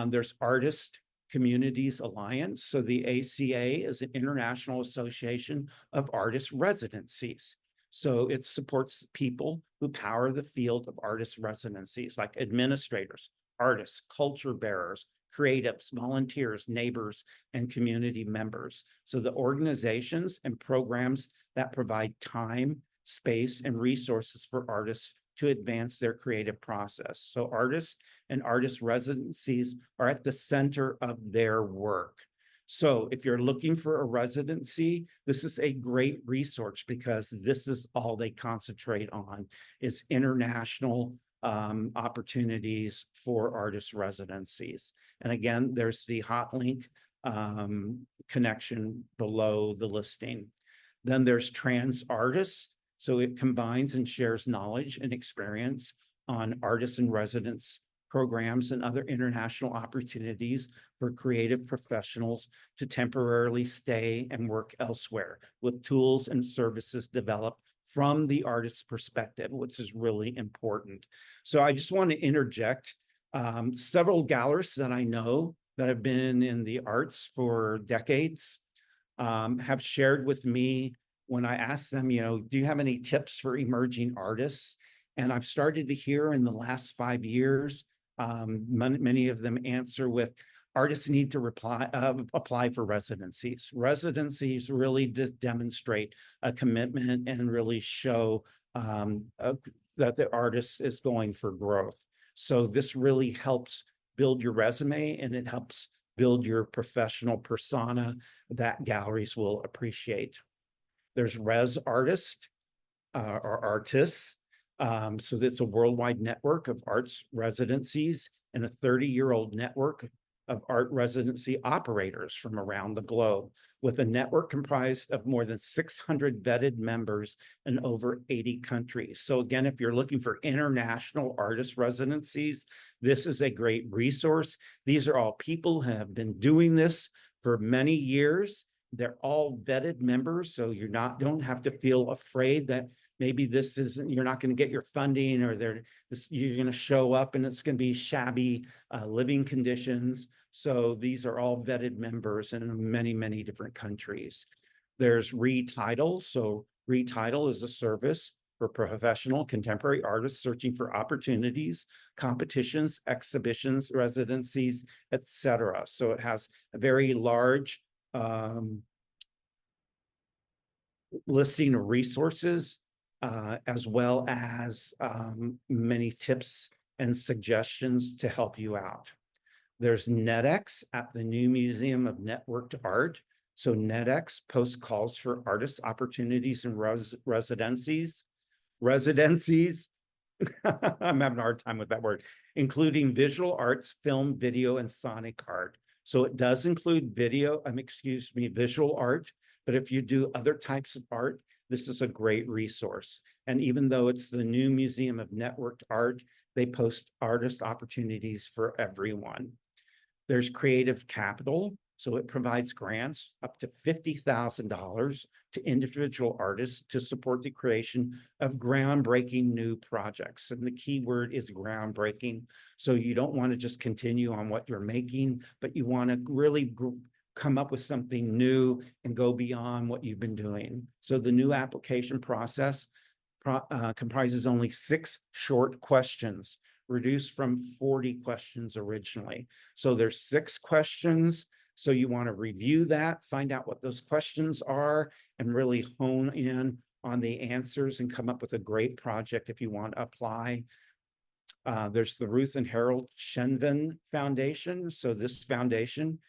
There's Artist Communities Alliance. So the ACA is an international association of artist residencies. So it supports people who power the field of artist residencies, like administrators, artists, culture bearers, creatives, volunteers, neighbors, and community members. So the organizations and programs that provide time, space, and resources for artists to advance their creative process. So artists and artist residencies are at the center of their work. So if you're looking for a residency, this is a great resource because this is all they concentrate on, is international opportunities for artist residencies. And again, there's the hot link connection below the listing. Then there's Trans Artists. So it combines and shares knowledge and experience on artists in residence programs and other international opportunities for creative professionals to temporarily stay and work elsewhere with tools and services developed from the artist's perspective, which is really important. So I just want to interject. Several gallerists that I know that have been in the arts for decades have shared with me when I asked them, do you have any tips for emerging artists? And I've started to hear in the last 5 years, many of them answer with, artists need to apply for residencies. Residencies really demonstrate a commitment and really show that the artist is going for growth. So this really helps build your resume, and it helps build your professional persona that galleries will appreciate. There's Res Artist or Artists. So that's a worldwide network of arts residencies and a 30-year-old network of art residency operators from around the globe, with a network comprised of more than 600 vetted members in over 80 countries. So again, if you're looking for international artist residencies, this is a great resource. These are all people who have been doing this for many years. They're all vetted members, so don't have to feel afraid that maybe this isn't, you're not going to get your funding, or you're going to show up and it's going to be shabby living conditions. So these are all vetted members in many, many different countries. There's Retitle. So Retitle is a service for professional contemporary artists searching for opportunities, competitions, exhibitions, residencies, etc. So it has a very large listing of resources, as well as many tips and suggestions to help you out. There's NetX at the New Museum of Networked Art. So NetX posts calls for artist opportunities and residencies. I'm having a hard time with that word, including visual arts, film, video, and sonic art. So it does include visual art, but if you do other types of art, this is a great resource. And even though it's the New Museum of Networked Art, they post artist opportunities for everyone. There's Creative Capital. So it provides grants up to $50,000 to individual artists to support the creation of groundbreaking new projects. And the key word is groundbreaking. So you don't want to just continue on what you're making, but you want to really come up with something new and go beyond what you've been doing. So the new application process comprises only 6 short questions, reduced from 40 questions originally. So there's 6 questions. So you want to review that, find out what those questions are, and really hone in on the answers and come up with a great project if you want to apply. There's the Ruth and Harold Shenvin Foundation. So this foundation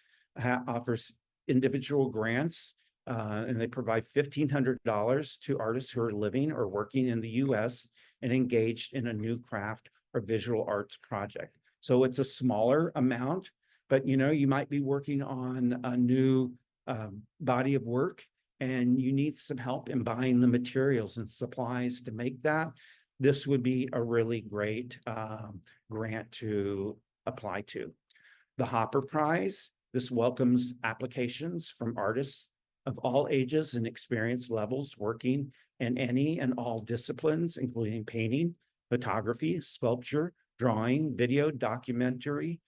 offers individual grants, and they provide $1,500 to artists who are living or working in the US and engaged in a new craft or visual arts project. So it's a smaller amount, but you might be working on a new body of work and you need some help in buying the materials and supplies to make that. This would be a really great grant to apply to. The Hopper Prize, this welcomes applications from artists of all ages and experience levels working in any and all disciplines, including painting, photography, sculpture, drawing, video, documentary,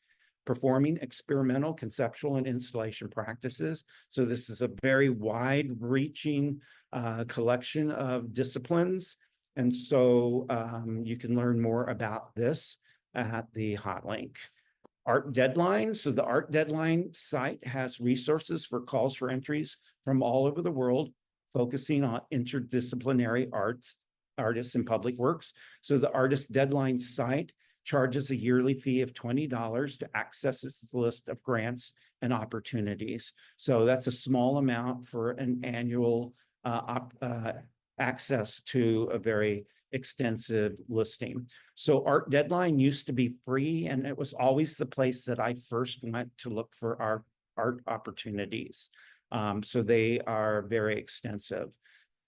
performing, experimental, conceptual, and installation practices. So this is a very wide-reaching collection of disciplines. And so you can learn more about this at the hot link. Art Deadline. So the Art Deadline site has resources for calls for entries from all over the world, focusing on interdisciplinary artists and public works. So the Artist Deadline site charges a yearly fee of $20 to access this list of grants and opportunities. So that's a small amount for an annual access to a very extensive listing. So Art Deadline used to be free, and it was always the place that I first went to look for our art opportunities. So they are very extensive.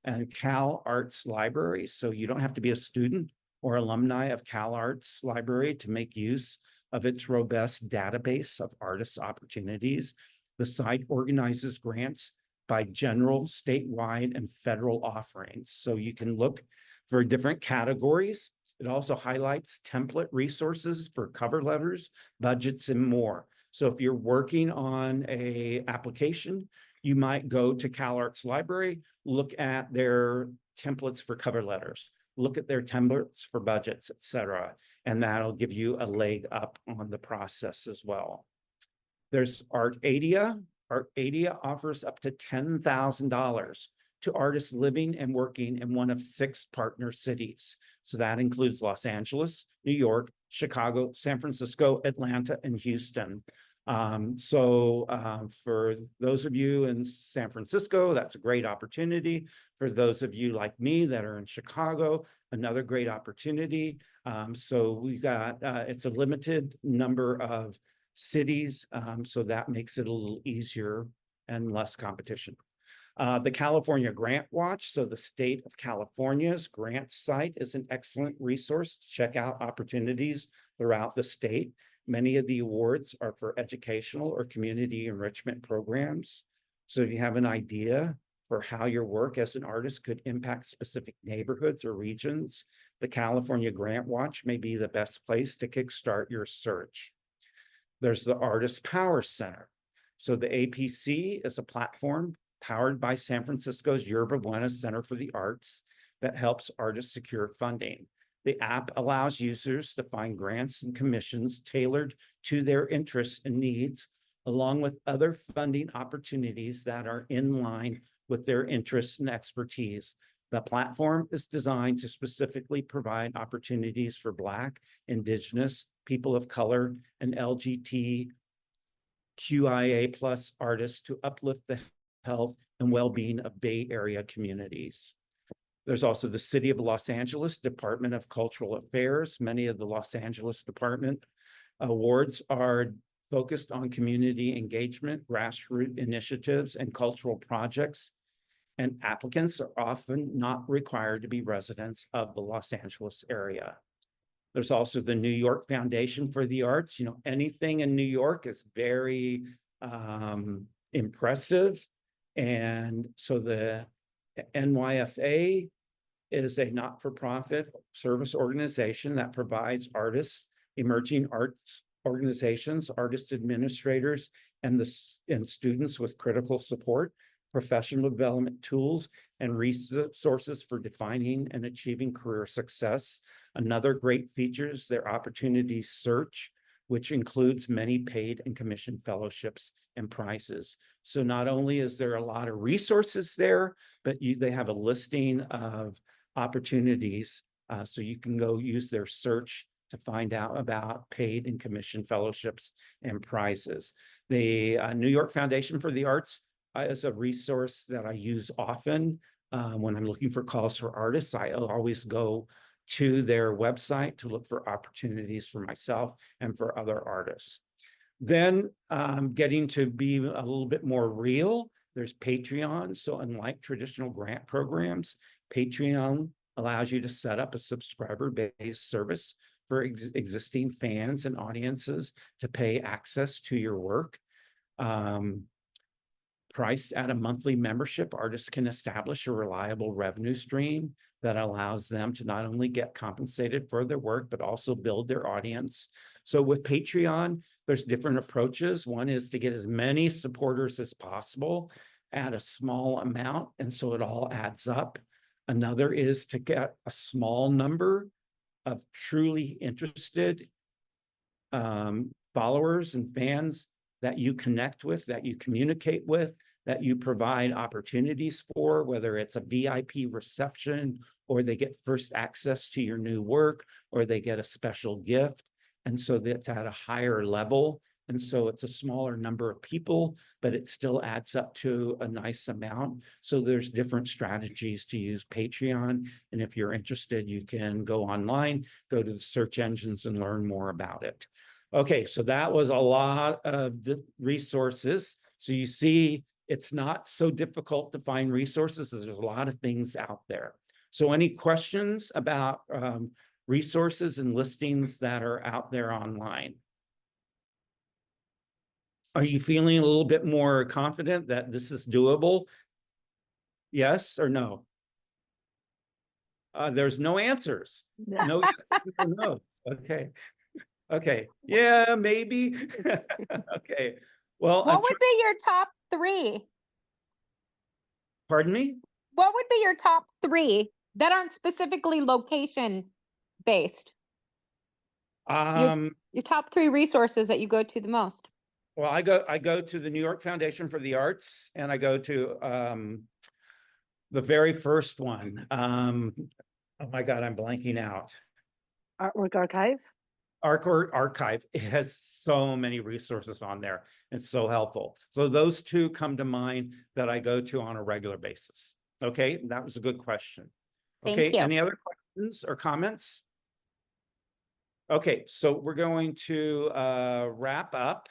And Cal Arts Library, so you don't have to be a student or alumni of Cal Arts Library to make use of its robust database of artists' opportunities. The site organizes grants by general, statewide, and federal offerings. So you can look for different categories. It also highlights template resources for cover letters, budgets, and more. So if you're working on an application, you might go to Cal Arts Library, look at their templates for cover letters, look at their templates for budgets, etc. And that'll give you a leg up on the process as well. There's Artadia. Artadia offers up to $10,000 to artists living and working in one of 6 partner cities. So that includes Los Angeles, New York, Chicago, San Francisco, Atlanta, and Houston. For those of you in San Francisco, that's a great opportunity. For those of you like me that are in Chicago, another great opportunity. So we got, it's a limited number of cities, so that makes it a little easier and less competition. The California Grant Watch, so the state of California's grant site is an excellent resource to check out opportunities throughout the state. Many of the awards are for educational or community enrichment programs. So if you have an idea for how your work as an artist could impact specific neighborhoods or regions, the California Grant Watch may be the best place to kickstart your search. There's the Artist Power Center. So the APC is a platform powered by San Francisco's Yerba Buena Center for the Arts. that helps artists secure funding. The app allows users to find grants and commissions tailored to their interests and needs, along with other funding opportunities that are in line with their interests and expertise. The platform is designed to specifically provide opportunities for Black, Indigenous, people of color, and LGBTQIA+ artists to uplift the health and well-being of Bay Area communities. There's also the City of Los Angeles Department of Cultural Affairs. Many of the Los Angeles Department awards are focused on community engagement, grassroots initiatives, and cultural projects. And applicants are often not required to be residents of the Los Angeles area. There's also the New York Foundation for the Arts. You know, anything in New York is very impressive. And so the NYFA is a not-for-profit service organization that provides artists, emerging arts organizations, artist administrators, and students with critical support, professional development tools, and resources for defining and achieving career success. Another great feature is their opportunity search, which includes many paid and commissioned fellowships and prizes. So not only is there a lot of resources there, but they have a listing of opportunities. So you can go use their search to find out about paid and commissioned fellowships and prizes. The New York Foundation for the Arts is a resource that I use often when I'm looking for calls for artists. I always go to their website to look for opportunities for myself and for other artists. Then getting to be a little bit more real, there's Patreon. So unlike traditional grant programs, Patreon allows you to set up a subscriber-based service for existing fans and audiences to pay access to your work. Priced at a monthly membership, artists can establish a reliable revenue stream that allows them to not only get compensated for their work, but also build their audience. So with Patreon, there's different approaches. One is to get as many supporters as possible at a small amount, and so it all adds up. Another is to get a small number of truly interested followers and fans that you connect with, that you communicate with, that you provide opportunities for, whether it's a VIP reception, or they get first access to your new work, or they get a special gift. And so that's at a higher level. And so it's a smaller number of people, but it still adds up to a nice amount. So there's different strategies to use Patreon. And if you're interested, you can go online, go to the search engines and learn more about it. Okay, so that was a lot of the resources. So you see, it's not so difficult to find resources. There's a lot of things out there. So any questions about resources and listings that are out there online? Are you feeling a little bit more confident that this is doable? Yes or no? There's no answers. No yeses or no's. Okay. Okay. Yeah, maybe. Okay. Well, What would be your top 3? Pardon me? What would be your top 3 that aren't specifically location based? Your top 3 resources that you go to the most. Well, I go to the New York Foundation for the Arts, and I go to the very first one. Oh my God, I'm blanking out. Artwork Archive. Artwork Archive. It has so many resources on there. It's so helpful. So those two come to mind that I go to on a regular basis. Okay, that was a good question. Thank Okay, you. any other questions or comments? Okay, so we're going to wrap up.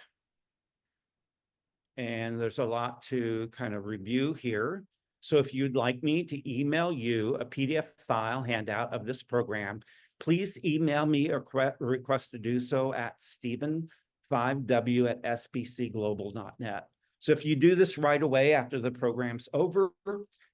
And there's a lot to kind of review here. So if you'd like me to email you a PDF file handout of this program, please email me a request to do so at Stephen5w@sbcglobal.net. So if you do this right away after the program's over,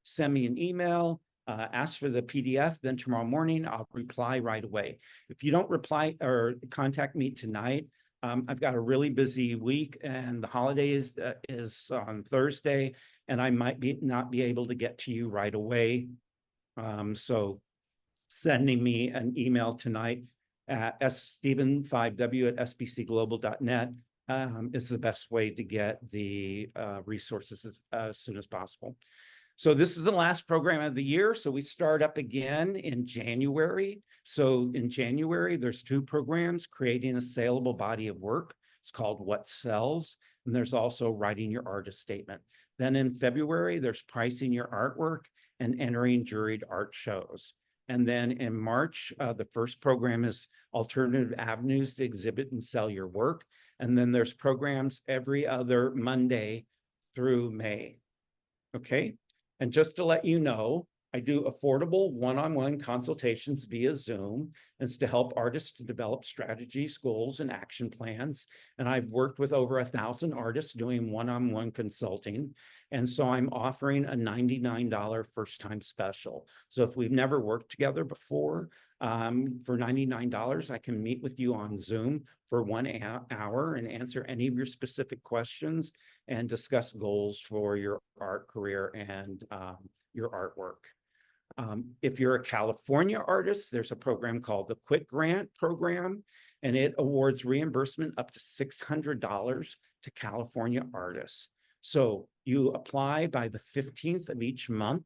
send me an email, ask for the PDF, then tomorrow morning I'll reply right away. If you don't reply or contact me tonight, I've got a really busy week, and the holidays is on Thursday, and I might not be able to get to you right away. So sending me an email tonight at ssteven5w@sbcglobal.net is the best way to get the resources as soon as possible. So this is the last program of the year. So we start up again in January. So in January, there's 2 programs: creating a saleable body of work. It's called What Sells. And there's also writing your artist statement. Then in February, there's pricing your artwork and entering juried art shows. And then in March, the first program is alternative avenues to exhibit and sell your work. And then there's programs every other Monday through May. Okay. And just to let you know, I do affordable one-on-one consultations via Zoom. And it's to help artists to develop strategies, goals, and action plans. And I've worked with over 1,000 artists doing one-on-one consulting. And so I'm offering a $99 first-time special. So if we've never worked together before, for $99, I can meet with you on Zoom for 1 hour and answer any of your specific questions and discuss goals for your art career and your artwork. If you're a California artist, there's a program called the Quick Grant Program, and it awards reimbursement up to $600 to California artists. So you apply by the 15th of each month,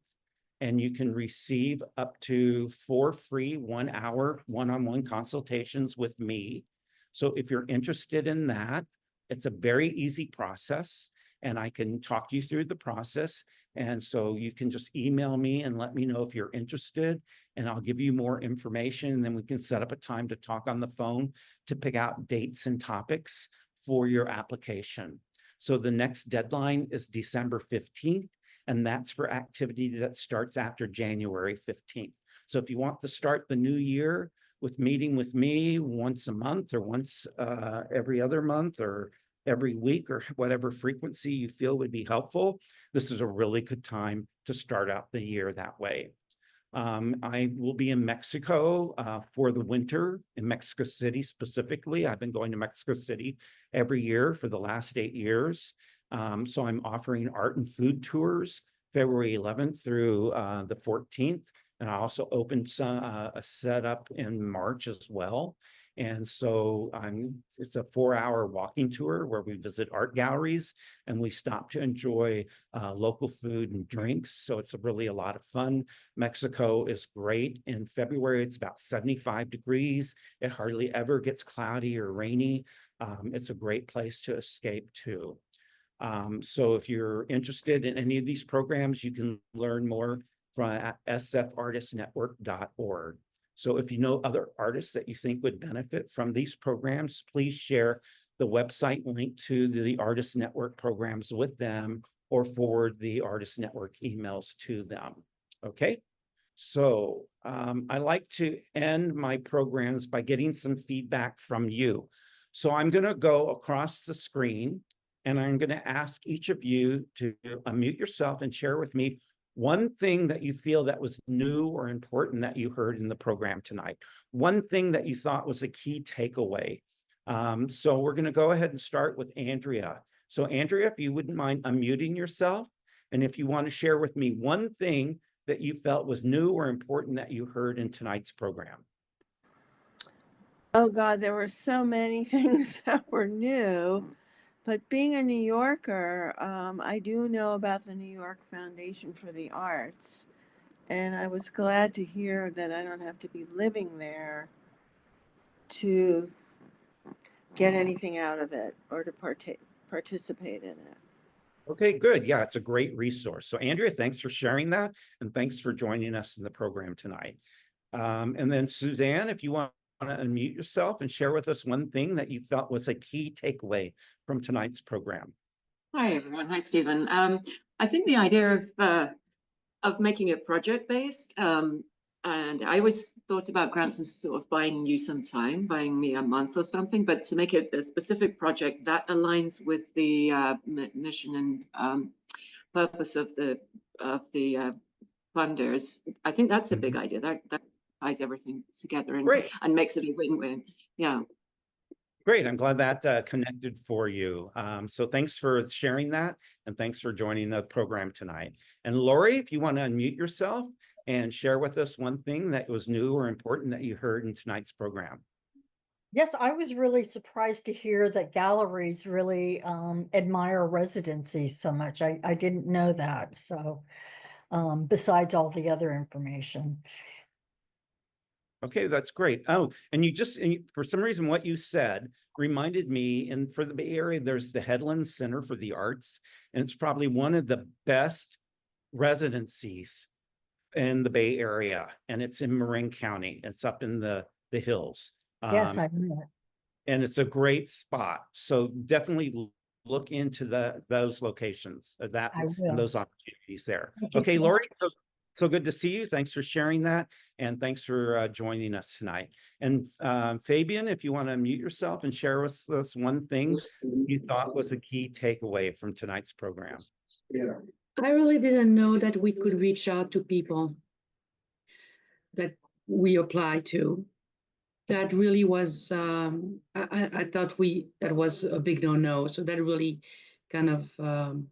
and you can receive up to 4 free 1-hour one-on-one consultations with me. So if you're interested in that, it's a very easy process, and I can talk you through the process. And so you can just email me and let me know if you're interested, and I'll give you more information. And then we can set up a time to talk on the phone to pick out dates and topics for your application. So the next deadline is December 15th, and that's for activity that starts after January 15th. So if you want to start the new year with meeting with me once a month or once every other month or every week or whatever frequency you feel would be helpful, this is a really good time to start out the year that way. I will be in Mexico for the winter, in Mexico City specifically. I've been going to Mexico City every year for the last 8 years. So I'm offering art and food tours February 11th through the 14th. And I also opened a setup in March as well. And so it's a 4-hour walking tour where we visit art galleries and we stop to enjoy local food and drinks. So it's really a lot of fun. Mexico is great. In February, it's about 75 degrees. It hardly ever gets cloudy or rainy. It's a great place to escape to. So if you're interested in any of these programs, you can learn more from at sfartistnetwork.org. So if you know other artists that you think would benefit from these programs, please share the website link to the Artist Network programs with them or forward the Artist Network emails to them. Okay. So I like to end my programs by getting some feedback from you. So I'm going to go across the screen and I'm going to ask each of you to unmute yourself and share with me one thing that you feel that was new or important that you heard in the program tonight. One thing that you thought was a key takeaway. So we're going to go ahead and start with Andrea. So Andrea, if you wouldn't mind unmuting yourself, and if you want to share with me one thing that you felt was new or important that you heard in tonight's program. Oh God, there were so many things that were new. But being a New Yorker, I do know about the New York Foundation for the Arts, and I was glad to hear that I don't have to be living there to get anything out of it or to participate in it. Okay, good. Yeah, it's a great resource. So Andrea, thanks for sharing that, and thanks for joining us in the program tonight. And then Suzanne, if you want to unmute yourself and share with us one thing that you felt was a key takeaway from tonight's program. Hi, everyone. Hi, Stephen. I think the idea of making it project-based, and I always thought about grants as sort of buying you some time, buying me a month or something, but to make it a specific project that aligns with the mission and purpose of the funders, I think that's a big idea. That ties everything together and makes it a win-win. Yeah. Great. I'm glad that connected for you. So thanks for sharing that, and thanks for joining the program tonight. And Lori, if you want to unmute yourself and share with us one thing that was new or important that you heard in tonight's program. Yes, I was really surprised to hear that galleries really admire residencies so much. I didn't know that. So besides all the other information. Okay, that's great. Oh, and for some reason, what you said reminded me, and for the Bay Area, there's the Headland Center for the Arts, and it's probably one of the best residencies in the Bay Area, and it's in Marin County. It's up in the hills. Yes, I know it. And it's a great spot. So definitely look into those locations, that I and will. those opportunities there. Thank you Okay, so Lori, much. so good to see you. Thanks for sharing that, and thanks for joining us tonight. And Fabian, if you want to unmute yourself and share with us one thing you thought was the key takeaway from tonight's program. I really didn't know that we could reach out to people that we apply to. That really was, I thought that was a big no-no. So that really kind of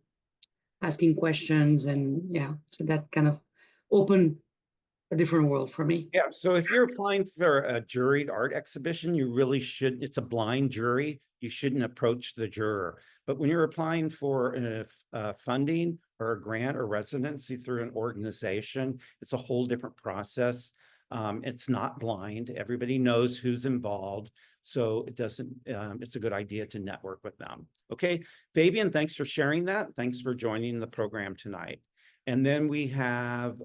asking questions, and yeah, so that kind of opened a different world for me. Yeah, so if you're applying for a juried art exhibition, you really should, it's a blind jury. You shouldn't approach the juror. But when you're applying for funding or a grant or residency through an organization, it's a whole different process. It's not blind. Everybody knows who's involved. So it doesn't, it's a good idea to network with them. Okay, Fabian, thanks for sharing that. Thanks for joining the program tonight. And then we have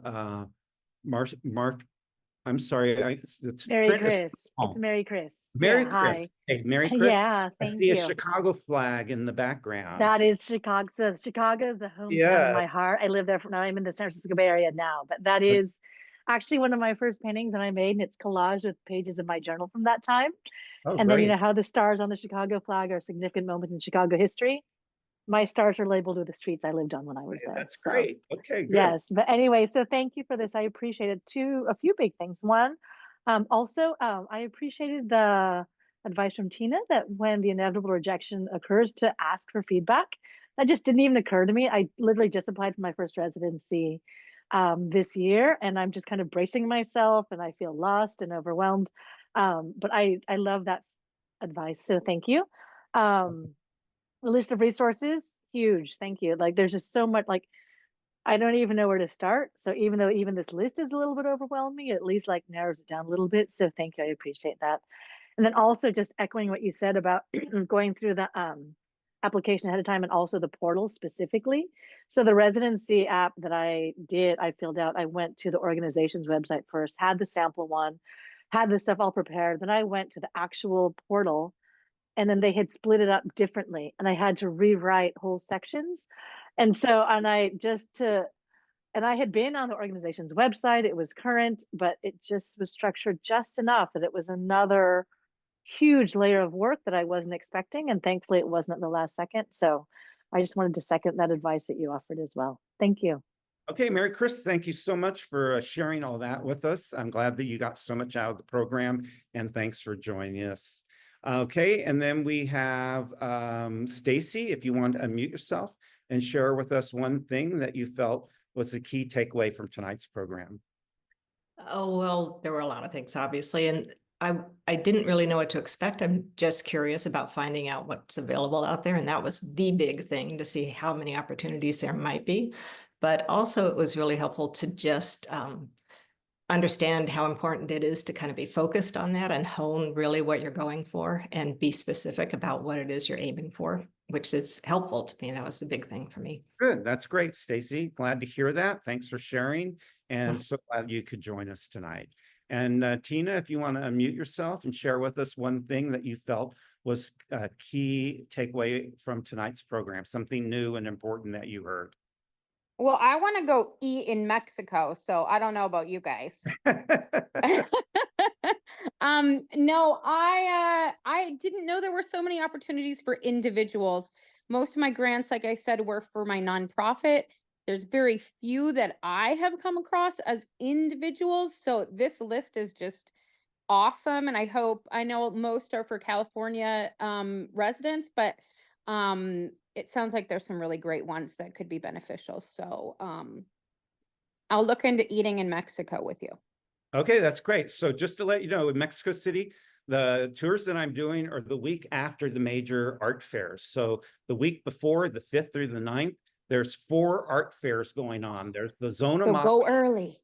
Mark, I'm sorry. It's Mary print is Chris. small. It's Mary Chris. Mary Yeah, Chris. hi. Hey, Mary Chris. Yeah, I thank see a you. Chicago flag in the background. That is Chicago. So Chicago is the hometown Yeah. of my heart. I live there for now. I'm in the San Francisco Bay Area now, but that is actually one of my first paintings that I made, and it's collaged with pages of my journal from that time. Oh, And then you great. know how the stars on the Chicago flag are a significant moment in Chicago history. My stars are labeled with the streets I lived on when I was there. That's So, great. Okay, good. yes, but anyway, so thank you for this. I appreciated a few big things. One, I appreciated the advice from Tina that when the inevitable rejection occurs, to ask for feedback. That just didn't even occur to me. I literally just applied for my first residency this year, and I'm just kind of bracing myself, and I feel lost and overwhelmed. But I love that advice, so thank you. The list of resources, huge. Thank you. Like, there's just so much, like, I don't even know where to start. So even though even this list is a little bit overwhelming, it at least like narrows it down a little bit. So thank you. I appreciate that. And then also just echoing what you said about going through the application ahead of time, and also the portal specifically. So the residency app that I filled out, I went to the organization's website first, had the sample one, had the stuff all prepared. Then I went to the actual portal, and then they had split it up differently, and I had to rewrite whole sections. And so, and I had been on the organization's website, it was current, but it just was structured just enough that it was another huge layer of work that I wasn't expecting. And thankfully it wasn't at the last second. So I just wanted to second that advice that you offered as well. Thank you. Okay, Mary Chris, thank you so much for sharing all that with us. I'm glad that you got so much out of the program, and thanks for joining us. Okay, and then we have Stacy, if you want to unmute yourself and share with us one thing that you felt was the key takeaway from tonight's program. Oh, well, there were a lot of things, obviously, and I didn't really know what to expect. I'm just curious about finding out what's available out there, and that was the big thing, to see how many opportunities there might be. But also it was really helpful to just understand how important it is to kind of be focused on that and hone really what you're going for and be specific about what it is you're aiming for, which is helpful to me. That was the big thing for me. Good, that's great, Stacy. Glad to hear that. Thanks for sharing, and so glad you could join us tonight. And Tina, if you want to unmute yourself and share with us one thing that you felt was a key takeaway from tonight's program, something new and important that you heard. Well, I want to go eat in Mexico, so I don't know about you guys. No, I didn't know there were so many opportunities for individuals. Most of my grants, like I said, were for my nonprofit. There's very few that I have come across as individuals. So this list is just awesome. And I know most are for California residents, but it sounds like there's some really great ones that could be beneficial. So I'll look into eating in Mexico with you. Okay, that's great. So just to let you know, in Mexico City, the tours that I'm doing are the week after the major art fairs. So the week before, the 5th through the 9th, there's 4 art fairs going on. There's the Zona So Maco. go early.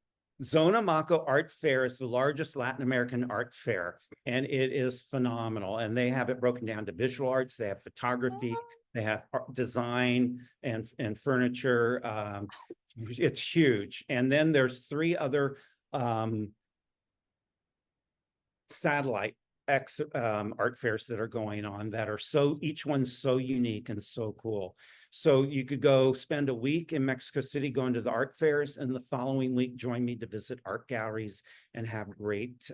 Zona Maco Art Fair is the largest Latin American art fair, and it is phenomenal. And they have it broken down to visual arts, they have photography, they have design and furniture. It's huge. And then there's 3 other satellite art fairs that are going on that are each one's so unique and so cool. So you could go spend a week in Mexico City going to the art fairs, and the following week join me to visit art galleries and have great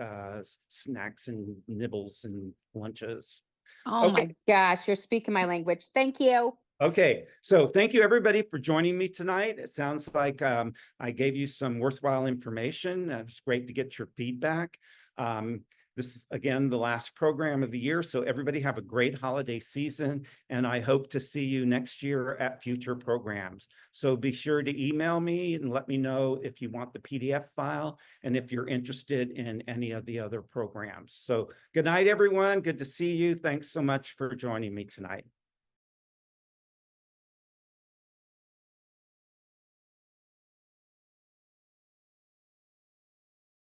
snacks and nibbles and lunches. Oh Okay. my gosh, you're speaking my language. Thank you. Okay, so thank you everybody for joining me tonight. It sounds like I gave you some worthwhile information. It's great to get your feedback. This is, again, the last program of the year, so everybody have a great holiday season, and I hope to see you next year at future programs. So be sure to email me and let me know if you want the PDF file and if you're interested in any of the other programs. So good night, everyone. Good to see you. Thanks so much for joining me tonight.